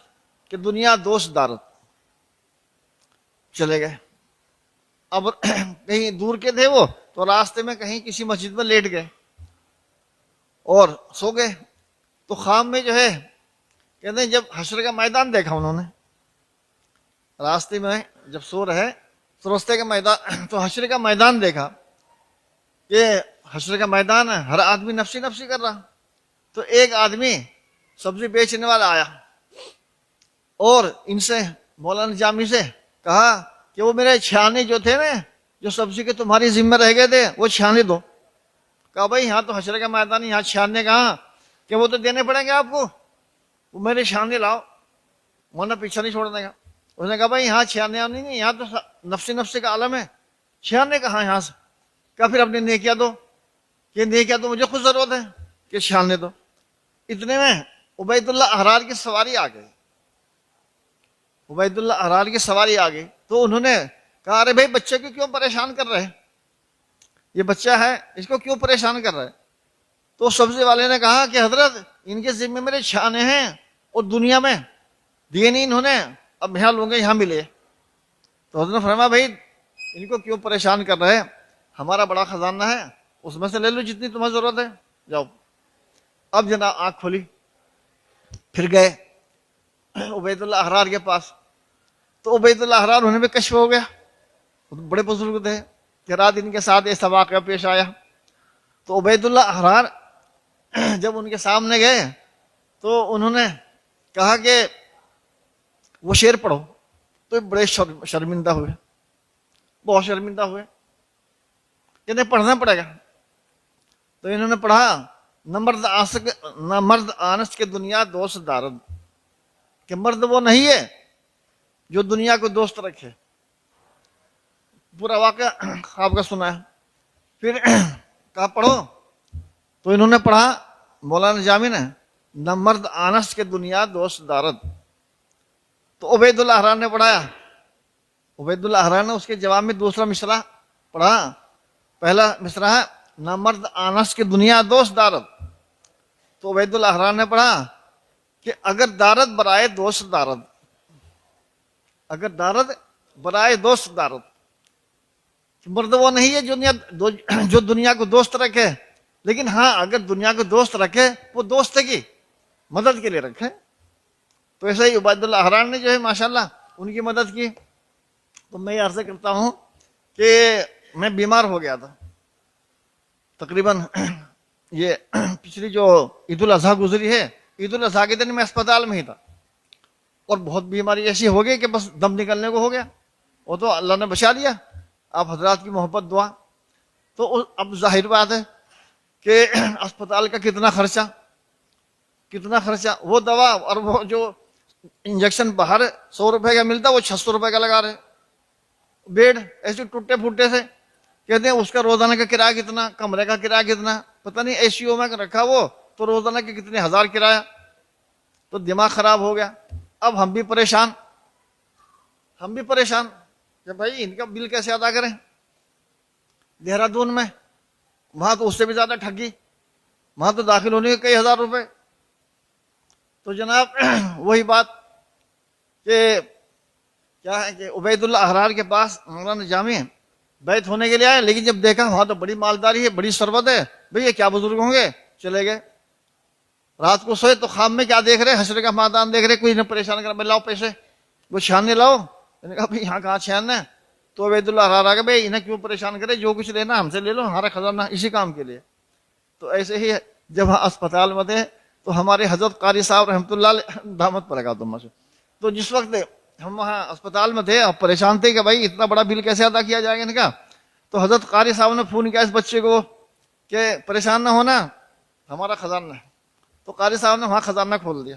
کہ دنیا دوست دارت چلے گئے. اب کہیں دور کے تھے وہ, تو راستے میں کہیں کسی مسجد میں لیٹ گئے اور سو گئے. تو خواب میں جو ہے کہتے ہیں جب حشر کا میدان دیکھا انہوں نے, راستے میں جب سو رہے تو راستے کا میدان, تو حشر کا میدان دیکھا کہ حشر کا میدان ہے, ہر آدمی نفسی نفسی کر رہا. تو ایک آدمی سبزی بیچنے والا آیا اور ان سے مولانا جامی سے کہا کہ وہ میرے چھانے جو تھے نا, جو سبزی کے تمہاری ذمہ رہ گئے تھے وہ چھانے دو. کہا بھائی یہاں تو حشر کا میدان ہے, یہاں چھانے کہاں, کہ وہ تو دینے پڑیں گے آپ کو, وہ میرے چھانے لاؤ ورنہ پیچھا نہیں چھوڑنے کا. اس نے کہا بھائی یہاں چھانے نہیں, یہاں تو نفسی نفسی کا عالم ہے, چھانے کہاں یہاں سے. کہا پھر اپنے نیکیاں دو, کہ نیکیاں تو مجھے خود ضرورت ہے کہ چھانے دو. اتنے میں عبید اللہ احرار کی سواری آ گئی, عبید اللہ احرار کی سواری آ گئی. تو انہوں نے کہا ارے بھائی بچے کو کیوں پریشان کر رہے, یہ بچہ ہے اس کو کیوں پریشان کر رہے. تو سبزی والے نے کہا کہ حضرت ان کے ذمے میرے چھانے ہیں اور دنیا میں دیے نہیں انہوں نے, اب یہاں لوں گے یہاں ملے. تو حضرت نے فرمایا بھائی ان کو کیوں پریشان کر رہے, ہمارا بڑا خزانہ ہے اس میں سے لے لو جتنی تمہیں ضرورت ہے, جاؤ. اب جناب آنکھ کھولی, پھر گئے عبید اللہ احرار کے پاس. تو عبید اللہ احرار انہیں بھی کشف ہو گیا, بڑے بزرگ تھے کہ رات ان کے ساتھ ایسا واقعہ پیش آیا. تو عبید اللہ احرار جب ان کے سامنے گئے تو انہوں نے کہا کہ وہ شعر پڑھو. تو بڑے شرمندہ ہوئے, بہت شرمندہ ہوئے, کہتے پڑھنا پڑے گا. تو انہوں نے پڑھا نہ مرد آنس کے دنیا دوست دارد, کہ مرد وہ نہیں ہے جو دنیا کو دوست رکھے. پورا واقعہ خواب کا سنا ہے. پھر کہا پڑھو. تو انہوں نے پڑھا مولانا جامی نے نہ مرد آنس کے دنیا دوست دارد. تو عبید اللہ احرار نے پڑھایا. عبید اللہ احرار نے اس کے جواب میں دوسرا مصرع پڑھا. پہلا مصرع ہے نہ مرد آنس کے دنیا دوست دارد. تو عبید اللہ احرار نے پڑھا کہ اگر دارد برائے دوست دارد, اگر دارد برائے دوست دارد, مرد وہ نہیں ہے جو دنیا کو دوست رکھے, لیکن ہاں اگر دنیا کو دوست رکھے وہ دوست کی مدد کے لیے رکھے. تو ایسا ہی عبید اللہ احرار نے جو ہے ماشاءاللہ ان کی مدد کی. تو میں یہ عرض کرتا ہوں کہ میں بیمار ہو گیا تھا تقریباً یہ پچھلی جو عید الاضحیٰ گزری ہے، عید الاضحیٰ کے دن میں اسپتال میں ہی تھا اور بہت بیماری ایسی ہو گئی کہ بس دم نکلنے کو ہو گیا. وہ تو اللہ نے بچا لیا، آپ حضرات کی محبت دعا. تو اب ظاہر بات ہے کہ اسپتال کا کتنا خرچہ، وہ دوا اور وہ جو انجیکشن باہر 100 روپے کا ملتا وہ 600 روپے کا لگا رہے. بیڈ ایسے ٹوٹے پھوٹے سے کہتے ہیں اس کا روزانہ کا کرایہ کتنا، کمرے کا کرایہ کتنا، پتہ نہیں اے سی او میں رکھا وہ تو روزانہ کے کتنے ہزار کرایہ. تو دماغ خراب ہو گیا. اب ہم بھی پریشان کہ بھائی ان کا بل کیسے ادا کریں. دہرادون میں وہاں تو اس سے بھی زیادہ ٹھگی، وہاں تو داخل ہونے کے کئی ہزار روپے. تو جناب وہی بات کہ کیا ہے کہ عبید اللہ احرار کے پاس مولانا جامع بیعت ہونے کے لیے آئے، لیکن جب دیکھا وہاں تو بڑی مالداری ہے، بڑی ثروت ہے، بھئی یہ کیا بزرگ ہوں گے، چلے گئے. رات کو سوئے تو خواب میں کیا دیکھ رہے، حشر کا میدان دیکھ رہے. کوئی نہ پریشان کر لاؤ پیسے، وہ چھاننے لاؤ. میں نے کہا بھئی یہاں کہاں چھاننا ہے. تو عبید اللہ احرار آ گئے، بھئی انہیں کیوں پریشان کرے، جو کچھ لینا ہم سے لے لو، ہمارا خزانہ اسی کام کے لیے. تو ایسے ہی جب ہم اسپتال میں تھے تو ہمارے حضرت قاری صاحب رحمۃ اللہ علیہ دامت پر لگا دوں سے، تو جس وقت ہم وہاں اسپتال میں تھے اور پریشان تھے کہ بھائی اتنا بڑا بل کیسے ادا کیا جائے گا. ان کا تو حضرت قاری صاحب نے فون کیا اس بچے کو کہ پریشان نہ ہونا، ہمارا خزانہ ہے. تو قاری صاحب نے وہاں خزانہ کھول دیا،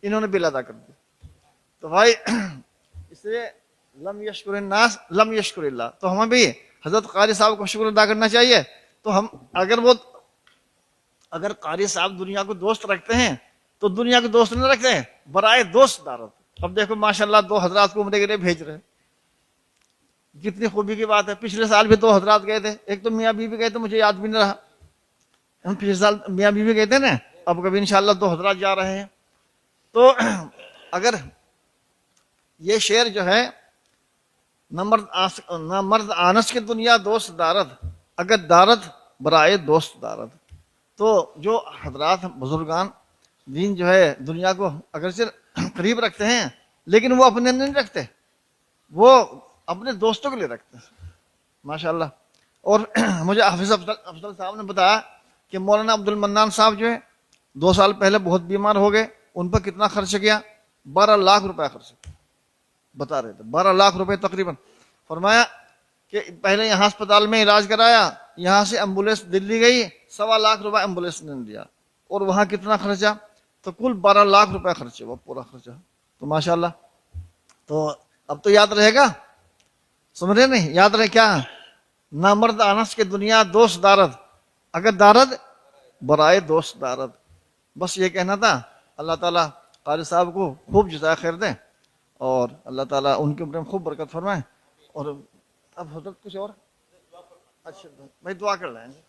انہوں نے بل ادا کر دیا. تو بھائی اس لیے لم یشکر الناس لم یشکر اللہ. تو ہمیں بھی حضرت قاری صاحب کو شکر ادا کرنا چاہیے. تو ہم اگر قاری صاحب دنیا کو دوست رکھتے ہیں تو دنیا کو دوست نہیں رکھتے ہیں، برائے دوست دارت. اب دیکھو ماشاءاللہ 2 حضرات کو عمرے کے لیے بھیج رہے ہیں، کتنی خوبی کی بات ہے. پچھلے سال بھی 2 حضرات گئے تھے، ایک تو میاں بیوی گئے تھے، مجھے یاد بھی نہیں رہا. ہم پچھلے سال میاں بیوی گئے تھے نا، اب کبھی انشاءاللہ 2 حضرات جا رہے ہیں. تو اگر یہ شعر جو ہے نہ مرد آنس کے دنیا دوست دارد، اگر دارد برائے دوست دارد. تو جو حضرات بزرگان دین جو ہے دنیا کو اگرچہ قریب رکھتے ہیں لیکن وہ اپنے نہیں رکھتے، وہ اپنے دوستوں کے لیے رکھتے ہیں ماشاءاللہ. اور مجھے حافظ افضل صاحب نے بتایا کہ مولانا عبد المنان صاحب جو ہے 2 سال پہلے بہت بیمار ہو گئے. ان پر کتنا خرچ کیا، 12 لاکھ روپے خرچ کیا، بتا رہے تھے 12 لاکھ روپے تقریباً. فرمایا کہ پہلے یہاں اسپتال میں علاج کرایا، یہاں سے ایمبولینس دلی گئی، 1.25 لاکھ روپے ایمبولینس نے دیا، اور وہاں کتنا خرچہ، تو کل 12 لاکھ روپے خرچے، وہ پورا خرچہ. تو ماشاءاللہ تو اب تو یاد رہے گا، سمجھ رہے نہیں، یاد رہے کیا، نہ مرد آنس کے دنیا دوست دارد، اگر دارد برائے دوست دارد. بس یہ کہنا تھا. اللہ تعالیٰ قاری صاحب کو خوب جزائے خیر دیں اور اللہ تعالیٰ ان کے اوپر خوب برکت فرمائے. اور اب حضرت کچھ اور، اچھا بھائی دعا کر لیں گے.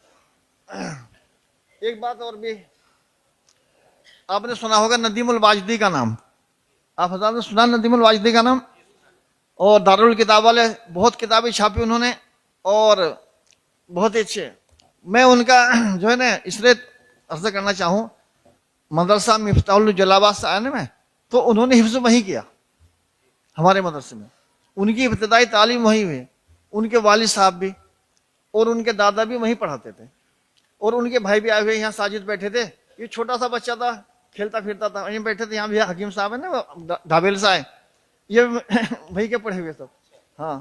ایک بات اور بھی، آپ نے سنا ہوگا ندیم الواجدی کا نام، آپ حضرات نے سنا ندیم الواجدی کا نام، اور دارالکتاب والے بہت کتابیں چھاپی انہوں نے اور بہت اچھے. میں ان کا جو ہے نا اس لیے عرض کرنا چاہوں، مدرسہ مفتاح الجلابات سے آنے میں تو انہوں نے حفظ وحی کیا ہمارے مدرسے میں، ان کی ابتدائی تعلیم وہیں ہوئی. ان کے والد صاحب بھی اور ان کے دادا بھی وہیں پڑھاتے تھے، اور ان کے بھائی بھی آئے ہوئے یہاں ساجد بیٹھے تھے. یہ چھوٹا سا بچہ تھا، کھیلتا پھرتا تھا، وہیں بیٹھے تھے. یہاں بھی حکیم صاحب ہے نا ڈھابیل سے آئے، یہ وہیں کے پڑھے ہوئے سب. ہاں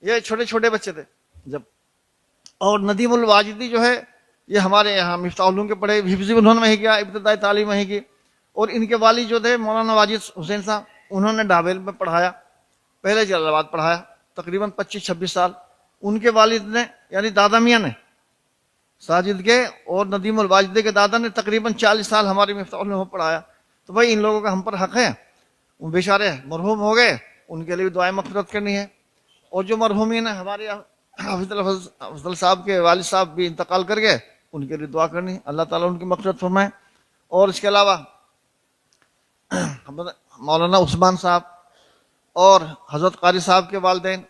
یہ چھوٹے چھوٹے بچے تھے جب. اور ندیم الواجدی جو ہے یہ ہمارے یہاں مفتاح العلوم کے پڑھے، حفظ انہوں نے وہیں کیا، ابتدائی تعلیم وہیں کی. اور ان کے والد جو تھے مولانا واجد حسین صاحب، انہوں نے ڈھابیل میں پڑھایا، پہلے جلال آباد پڑھایا تقریباً 25-26 سال. ان کے والد نے یعنی دادا میاں نے ساجد کے اور ندیم الواجدی کے دادا نے تقریباً 40 سال ہمارے مفتاح العلوم پڑھایا. تو بھائی ان لوگوں کا ہم پر حق ہے. وہ بیچارے مرحوم ہو گئے، ان کے لیے بھی دعائیں مغفرت کرنی ہے. اور جو مرحومین ہیں ہمارے حافظ افضل صاحب کے والد صاحب بھی انتقال کر گئے، ان کے لیے دعا کرنی ہے، اللہ تعالیٰ ان کی مغفرت فرمائے. اور اس کے علاوہ مولانا عثمان صاحب اور حضرت قاری صاحب کے والدین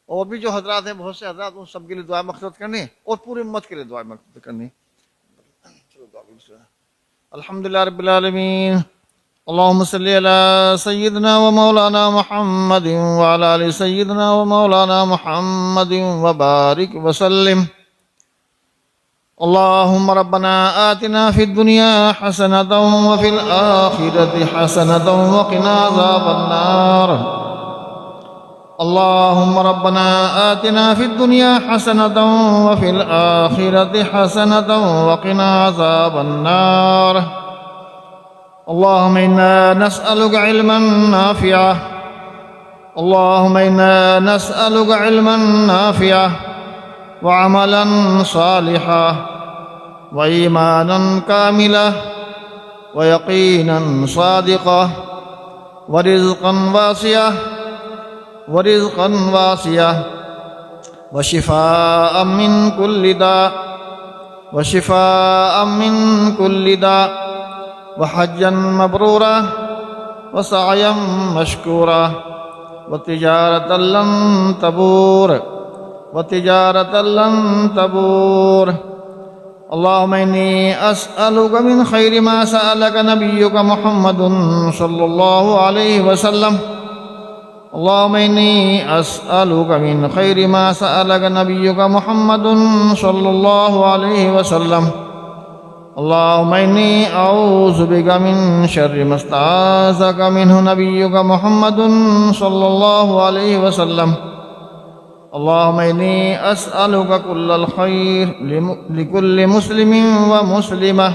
اور بھی جو حضرات ہیں، بہت سے حضرات، ان سب کے لیے دعا مغفرت کرنی اور پوری امت کے لیے دعا مغفرت کرنی. الحمدللہ رب العالمین اللهم صل على سيدنا ومولانا محمد وعلى آل سيدنا ومولانا محمد وبارك وسلم. اللهم ربنا آتنا في الدنيا حسنة وفي الآخرة حسنة وقنا عذاب النار. اللهم ربنا آتنا في الدنيا حسنة وفي الآخرة حسنة وقنا عذاب النار. اللهم إنا نسألك علما نافعا. اللهم إنا نسألك علما نافعا وعملا صالحا وإيمانا كاملا ويقينا صادقا ورزقا واسعا وشفاء من كل داء وحجا مبرورا وسعيا مشكورا وتجارة لن تبور. اللهم إني أسألك من خير ما سألك نبيك محمد صلى الله عليه وسلم. اللهم إني أسألك من خير ما سألك نبيك محمد صلى الله عليه وسلم. اللهم إني أعوذ بك من شر ما استعاذك منه نبيك محمد صلى الله عليه وسلم. اللهم إني أسألك كل الخير لكل مسلم ومسلمة.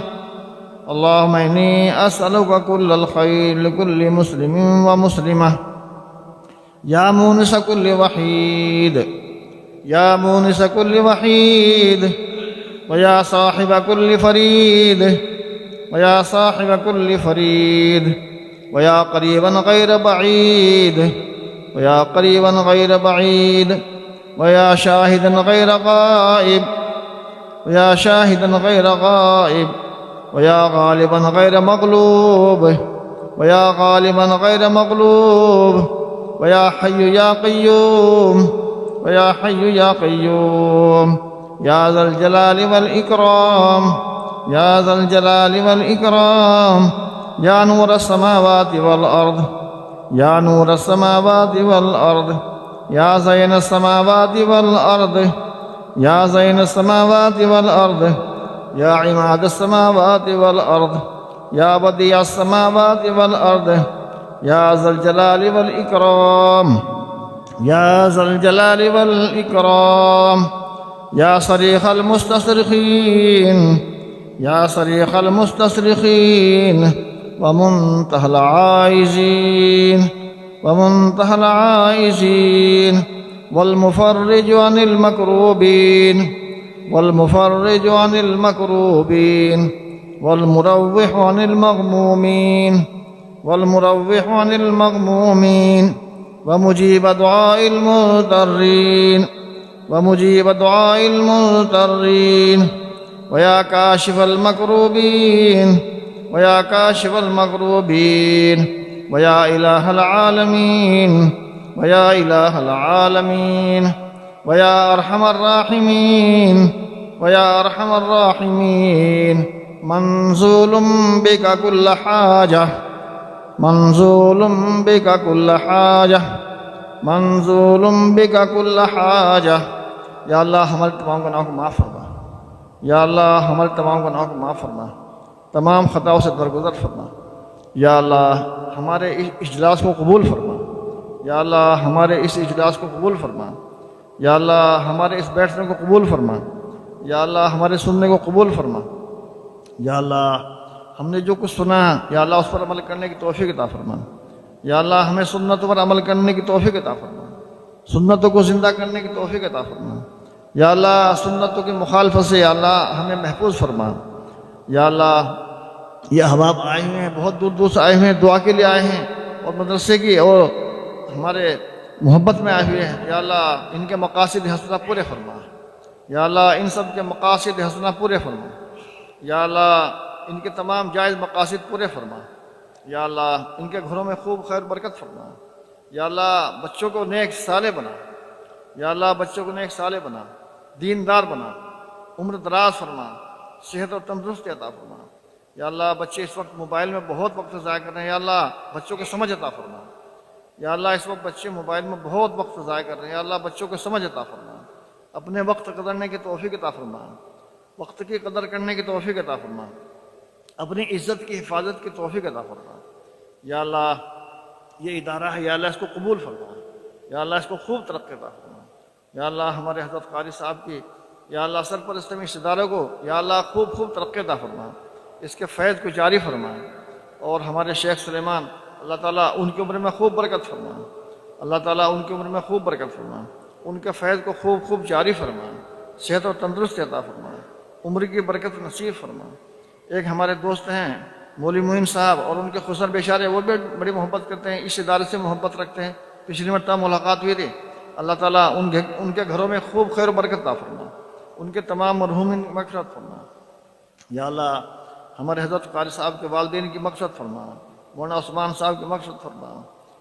اللهم إني أسألك كل الخير لكل مسلم ومسلمة. يا مونس كل وحيد ويا صاحب كل فريد ويا قريبا غير بعيد ويا شاهدا غير غائب ويا غالبا غير مغلوب ويا حي يا قيوم يا ذا الجلال والإكرام يا نور السماوات والأرض يا زين السماوات والأرض يا عماد السماوات والأرض يا بديع السماوات والأرض يا ذا الجلال والإكرام يا صريخ المستصرخين ومنتهى العائزين والمفرج عن المكروبين والمروح عن المغمومين ومجيب دعاء المضطرين ويا كاشف المكروبين ويا إله العالمين ويا أرحم الراحمين منزول بك كل حاجة. یا اللہ ہمارے تمام گناہوں کو معاف فرما. یا اللہ ہمارے تمام گناہوں کو معاف فرما، تمام خطاؤں سے درگزر فرما. یا اللہ ہمارے اس اجلاس کو قبول فرما. یا اللہ ہمارے اس اجلاس کو قبول فرما. یا اللہ ہمارے اس بیٹھنے کو قبول فرما. یا اللہ ہمارے سننے کو قبول فرما. یا اللہ ہم نے جو کچھ سنا یا اللہ اس پر عمل کرنے کی توفیق عطا فرما. یا اللہ ہمیں سنتوں پر عمل کرنے کی توفیق عطا فرما، سنتوں کو زندہ کرنے کی توفیق عطا فرما. یا اللہ سنتوں کی مخالفت سے یا اللہ ہمیں محفوظ فرما. یا اللہ یہ احباب آئے ہوئے ہیں، بہت دور دور سے آئے ہوئے ہیں، دعا کے لیے آئے ہیں اور مدرسے کی اور ہمارے محبت میں آئے ہوئے ہیں. یا اللہ ان کے مقاصد حسنہ پورے فرما. یا اللہ ان سب کے مقاصد حسنہ پورے فرما. یا اللہ ان کے تمام جائز مقاصد پورے فرما. یا اللہ ان کے گھروں میں خوب خیر برکت فرما. یا اللہ بچوں کو نیک صالح بنا. یا اللہ بچوں کو نیک صالح بنا، دیندار بنا، عمر دراز فرما، صحت اور تندرستی عطا فرما. یا اللہ بچے اس وقت موبائل میں بہت وقت ضائع کر رہے ہیں، یا اللہ بچوں کو سمجھ عطا فرما۔ یا اللہ اس وقت بچے موبائل میں بہت وقت ضائع کر رہے ہیں، یا اللہ بچوں کو سمجھ عطا فرما، اپنے وقت قدرنے کی توفیق عطا فرما، وقت کی قدر کرنے کی توفیق عطا فرما، اپنی عزت کی حفاظت کی توفیق عطا فرما۔ یا اللہ یہ ادارہ ہے، یا اللہ اس کو قبول فرما، یا اللہ اس کو خوب ترقی عطا فرما۔ یا اللہ ہمارے حضرت قاری صاحب کی یا اللہ سرپرست میں اس ادارے کو یا اللہ خوب خوب ترقی عطا فرما، اس کے فیض کو جاری فرما، اور ہمارے شیخ سلیمان اللہ تعالیٰ ان کی عمر میں خوب برکت فرما، اللہ تعالیٰ ان کی عمر میں خوب برکت فرما، ان کے فیض کو خوب خوب جاری فرما، صحت اور تندرستی عطا فرما، عمر کی برکت نصیب فرما۔ ایک ہمارے دوست ہیں مولوی معین صاحب، اور ان کے خسر بیچارے، وہ بھی بڑی محبت کرتے ہیں، اس ادارے سے محبت رکھتے ہیں، پچھلی مرتبہ ملاقات ہوئی تھی۔ اللہ تعالیٰ ان کے گھروں میں خوب خیر و برکت عطا فرما، ان کے تمام مرحومین کی مغفرت فرما۔ یا اللہ ہمارے حضرت قاری صاحب کے والدین کی مغفرت فرما، مولانا عثمان صاحب کی مغفرت فرما۔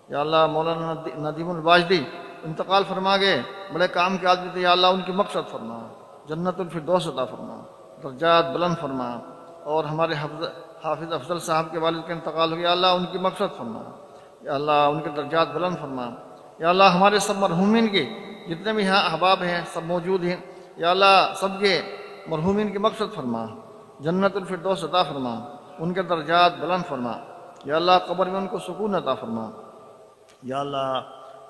یا اللہ مولانا ندیم الواجدی انتقال فرما گئے، بڑے کام کے آدمی تھے، یا اللہ ان کی مغفرت فرما، جنت الفردوس عطا فرما، درجات بلند فرما۔ اور ہمارے حافظ افضل صاحب کے والد کا انتقال ہو گیا، اللہ ان کی مغفرت فرما، یا اللہ ان کے درجات بلند فرما۔ یا اللہ ہمارے سب مرحومین کے جتنے بھی یہاں احباب ہیں سب موجود ہیں، یا اللہ سب کے مرحومین کی مغفرت فرما، جنت الفردوس عطا فرما، ان کے درجات بلند فرما۔ یا اللہ قبر میں ان کو سکون عطا فرما۔ یا اللہ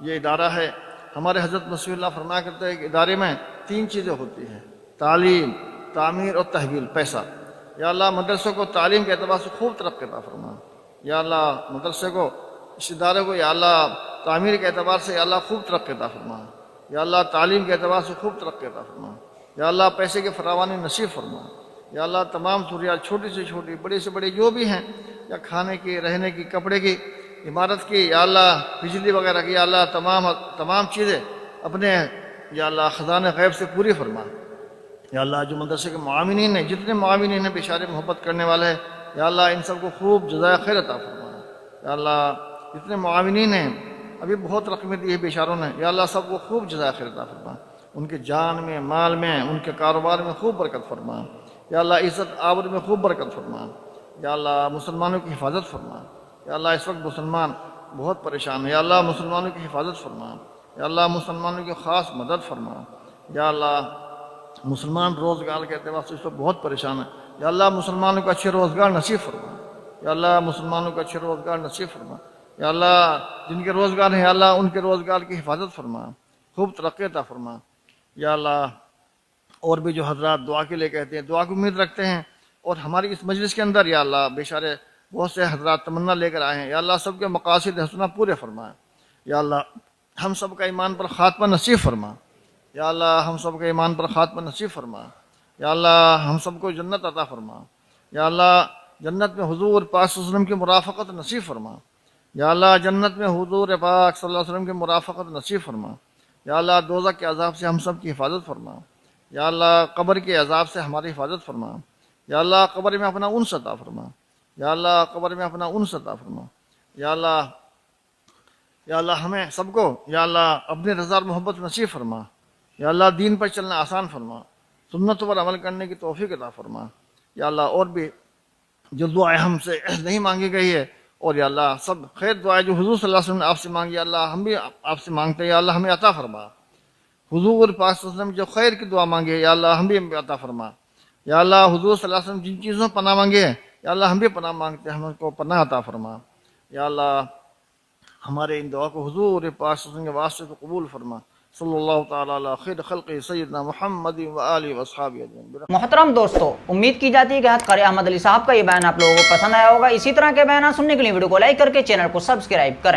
یہ ادارہ ہے، ہمارے حضرت مسیح اللہ فرمایا کرتے ہیں کہ ادارے میں 3 چیزیں ہوتی ہیں، تعلیم، تعمیر اور تحویل، پیسہ۔ یا اللہ مدرسے کو تعلیم کے اعتبار سے خوب ترقی عطا فرما، یا اللہ مدرسے کو، اس ادارے کو یا اللہ تعمیر کے اعتبار سے یا اللہ خوب ترقی عطا فرما، یا اللہ تعلیم کے اعتبار سے خوب ترقی عطا فرما، یا اللہ پیسے کی فراوانی نصیب فرما۔ یا اللہ تمام ضروریات چھوٹی سے چھوٹی بڑی سے بڑی جو بھی ہیں، یا کھانے کی، رہنے کی، کپڑے کی، عمارت کی، یا اللہ بجلی وغیرہ کی، یا اللہ تمام چیزیں اپنے یا اللہ خزانہ غیب سے پوری فرما۔ یا اللہ جو مدرسے کے معاونین ہیں، جتنے معاونین ہیں بیچارے محبت کرنے والے ہیں، یا اللہ ان سب کو خوب جزائے خیر عطا فرما۔ یا اللہ جتنے معاونین ہیں ابھی بہت رقمیں دی ہے بیچاروں نے، یا اللہ سب کو خوب جزائے خیر عطا فرما، ان کے جان میں، مال میں، ان کے کاروبار میں خوب برکت فرما۔ یا اللہ عزت آبر میں خوب برکت فرما۔ یا اللہ مسلمانوں کی حفاظت فرما۔ یا اللہ اس وقت مسلمان بہت پریشان ہیں، یا اللہ مسلمانوں کی حفاظت فرما۔ یا اللہ مسلمانوں کی خاص مدد فرما۔ یا اللہ مسلمان روزگار کے اعتبار سے اس وقت بہت پریشان ہیں، یا اللہ مسلمانوں کو اچھے روزگار نصیب فرما۔ یا اللہ مسلمانوں کو اچھے روزگار نصیب فرما۔ یا اللہ جن کے روزگار ہیں، یا اللہ ان کے روزگار کی حفاظت فرما، خوب ترقی عطا فرما۔ یا اللہ اور بھی جو حضرات دعا کے لیے کہتے ہیں، دعا کی امید رکھتے ہیں، اور ہماری اس مجلس کے اندر یا اللہ بیچارے بہت سے حضرات تمنا لے کر آئے ہیں، یا اللہ سب کے مقاصد حسنہ پورے فرمائے۔ یا اللہ ہم سب کا ایمان پر خاتمہ نصیب فرما۔ یا اللہ ہم سب کے ایمان پر خاتمہ نصیب فرما۔ یا اللہ ہم سب کو جنت عطا فرما۔ یا اللہ جنت میں حضور پاک صلی اللہ علیہ وسلم کی مرافقت نصیب فرما۔ یا اللہ جنت میں حضور پاک صلی اللہ علیہ وسلم کی مرافقت نصیب فرما۔ یا اللہ دوزخ کے عذاب سے ہم سب کی حفاظت فرما۔ یا اللہ قبر کے عذاب سے ہماری حفاظت فرما۔ یا اللہ قبر میں اپنا انس عطا فرما۔ یا اللہ قبر میں اپنا انس عطا فرما۔ یا اللہ ہمیں سب کو یا اللہ اپنی رضا اور محبت نصیب فرما۔ یا اللہ دین پر چلنا آسان فرما، سنت پر عمل کرنے کی توفیق عطا فرما۔ یا اللہ اور بھی جو دعائیں ہم سے نہیں مانگی گئی ہے، اور یا اللہ سب خیر دعائیں جو حضور صلی اللہ علیہ وسلم نے آپ سے مانگی، یا اللہ ہم بھی آپ سے مانگتے ہیں، یا اللہ ہمیں عطا فرما۔ حضور پاک صلی اللہ علیہ وسلم جو خیر کی دعا مانگی ہے، یا اللہ ہم بھی عطا فرما۔ یا اللہ حضور صلی اللہ علیہ وسلم جن چیزوں پناہ مانگے ہیں، یا اللہ ہم بھی پناہ مانگتے ہیں، ہم کو پناہ عطا فرما۔ یا اللہ ہمارے ان دعا کو حضور پاک صلی اللہ علیہ وسلم کے واسطے کو قبول فرما۔ صلی اللہ تعالیٰ علی خیر خلق سیدنا محمد و آلہ و اصحابہ اجمعین۔ محترم دوستو، امید کی جاتی ہے کہ قاری احمد علی صاحب کا یہ بیان آپ لوگوں کو پسند آیا ہوگا۔ اسی طرح کے بیانات سننے کے لیے ویڈیو کو لائک کر کے چینل کو سبسکرائب کریں۔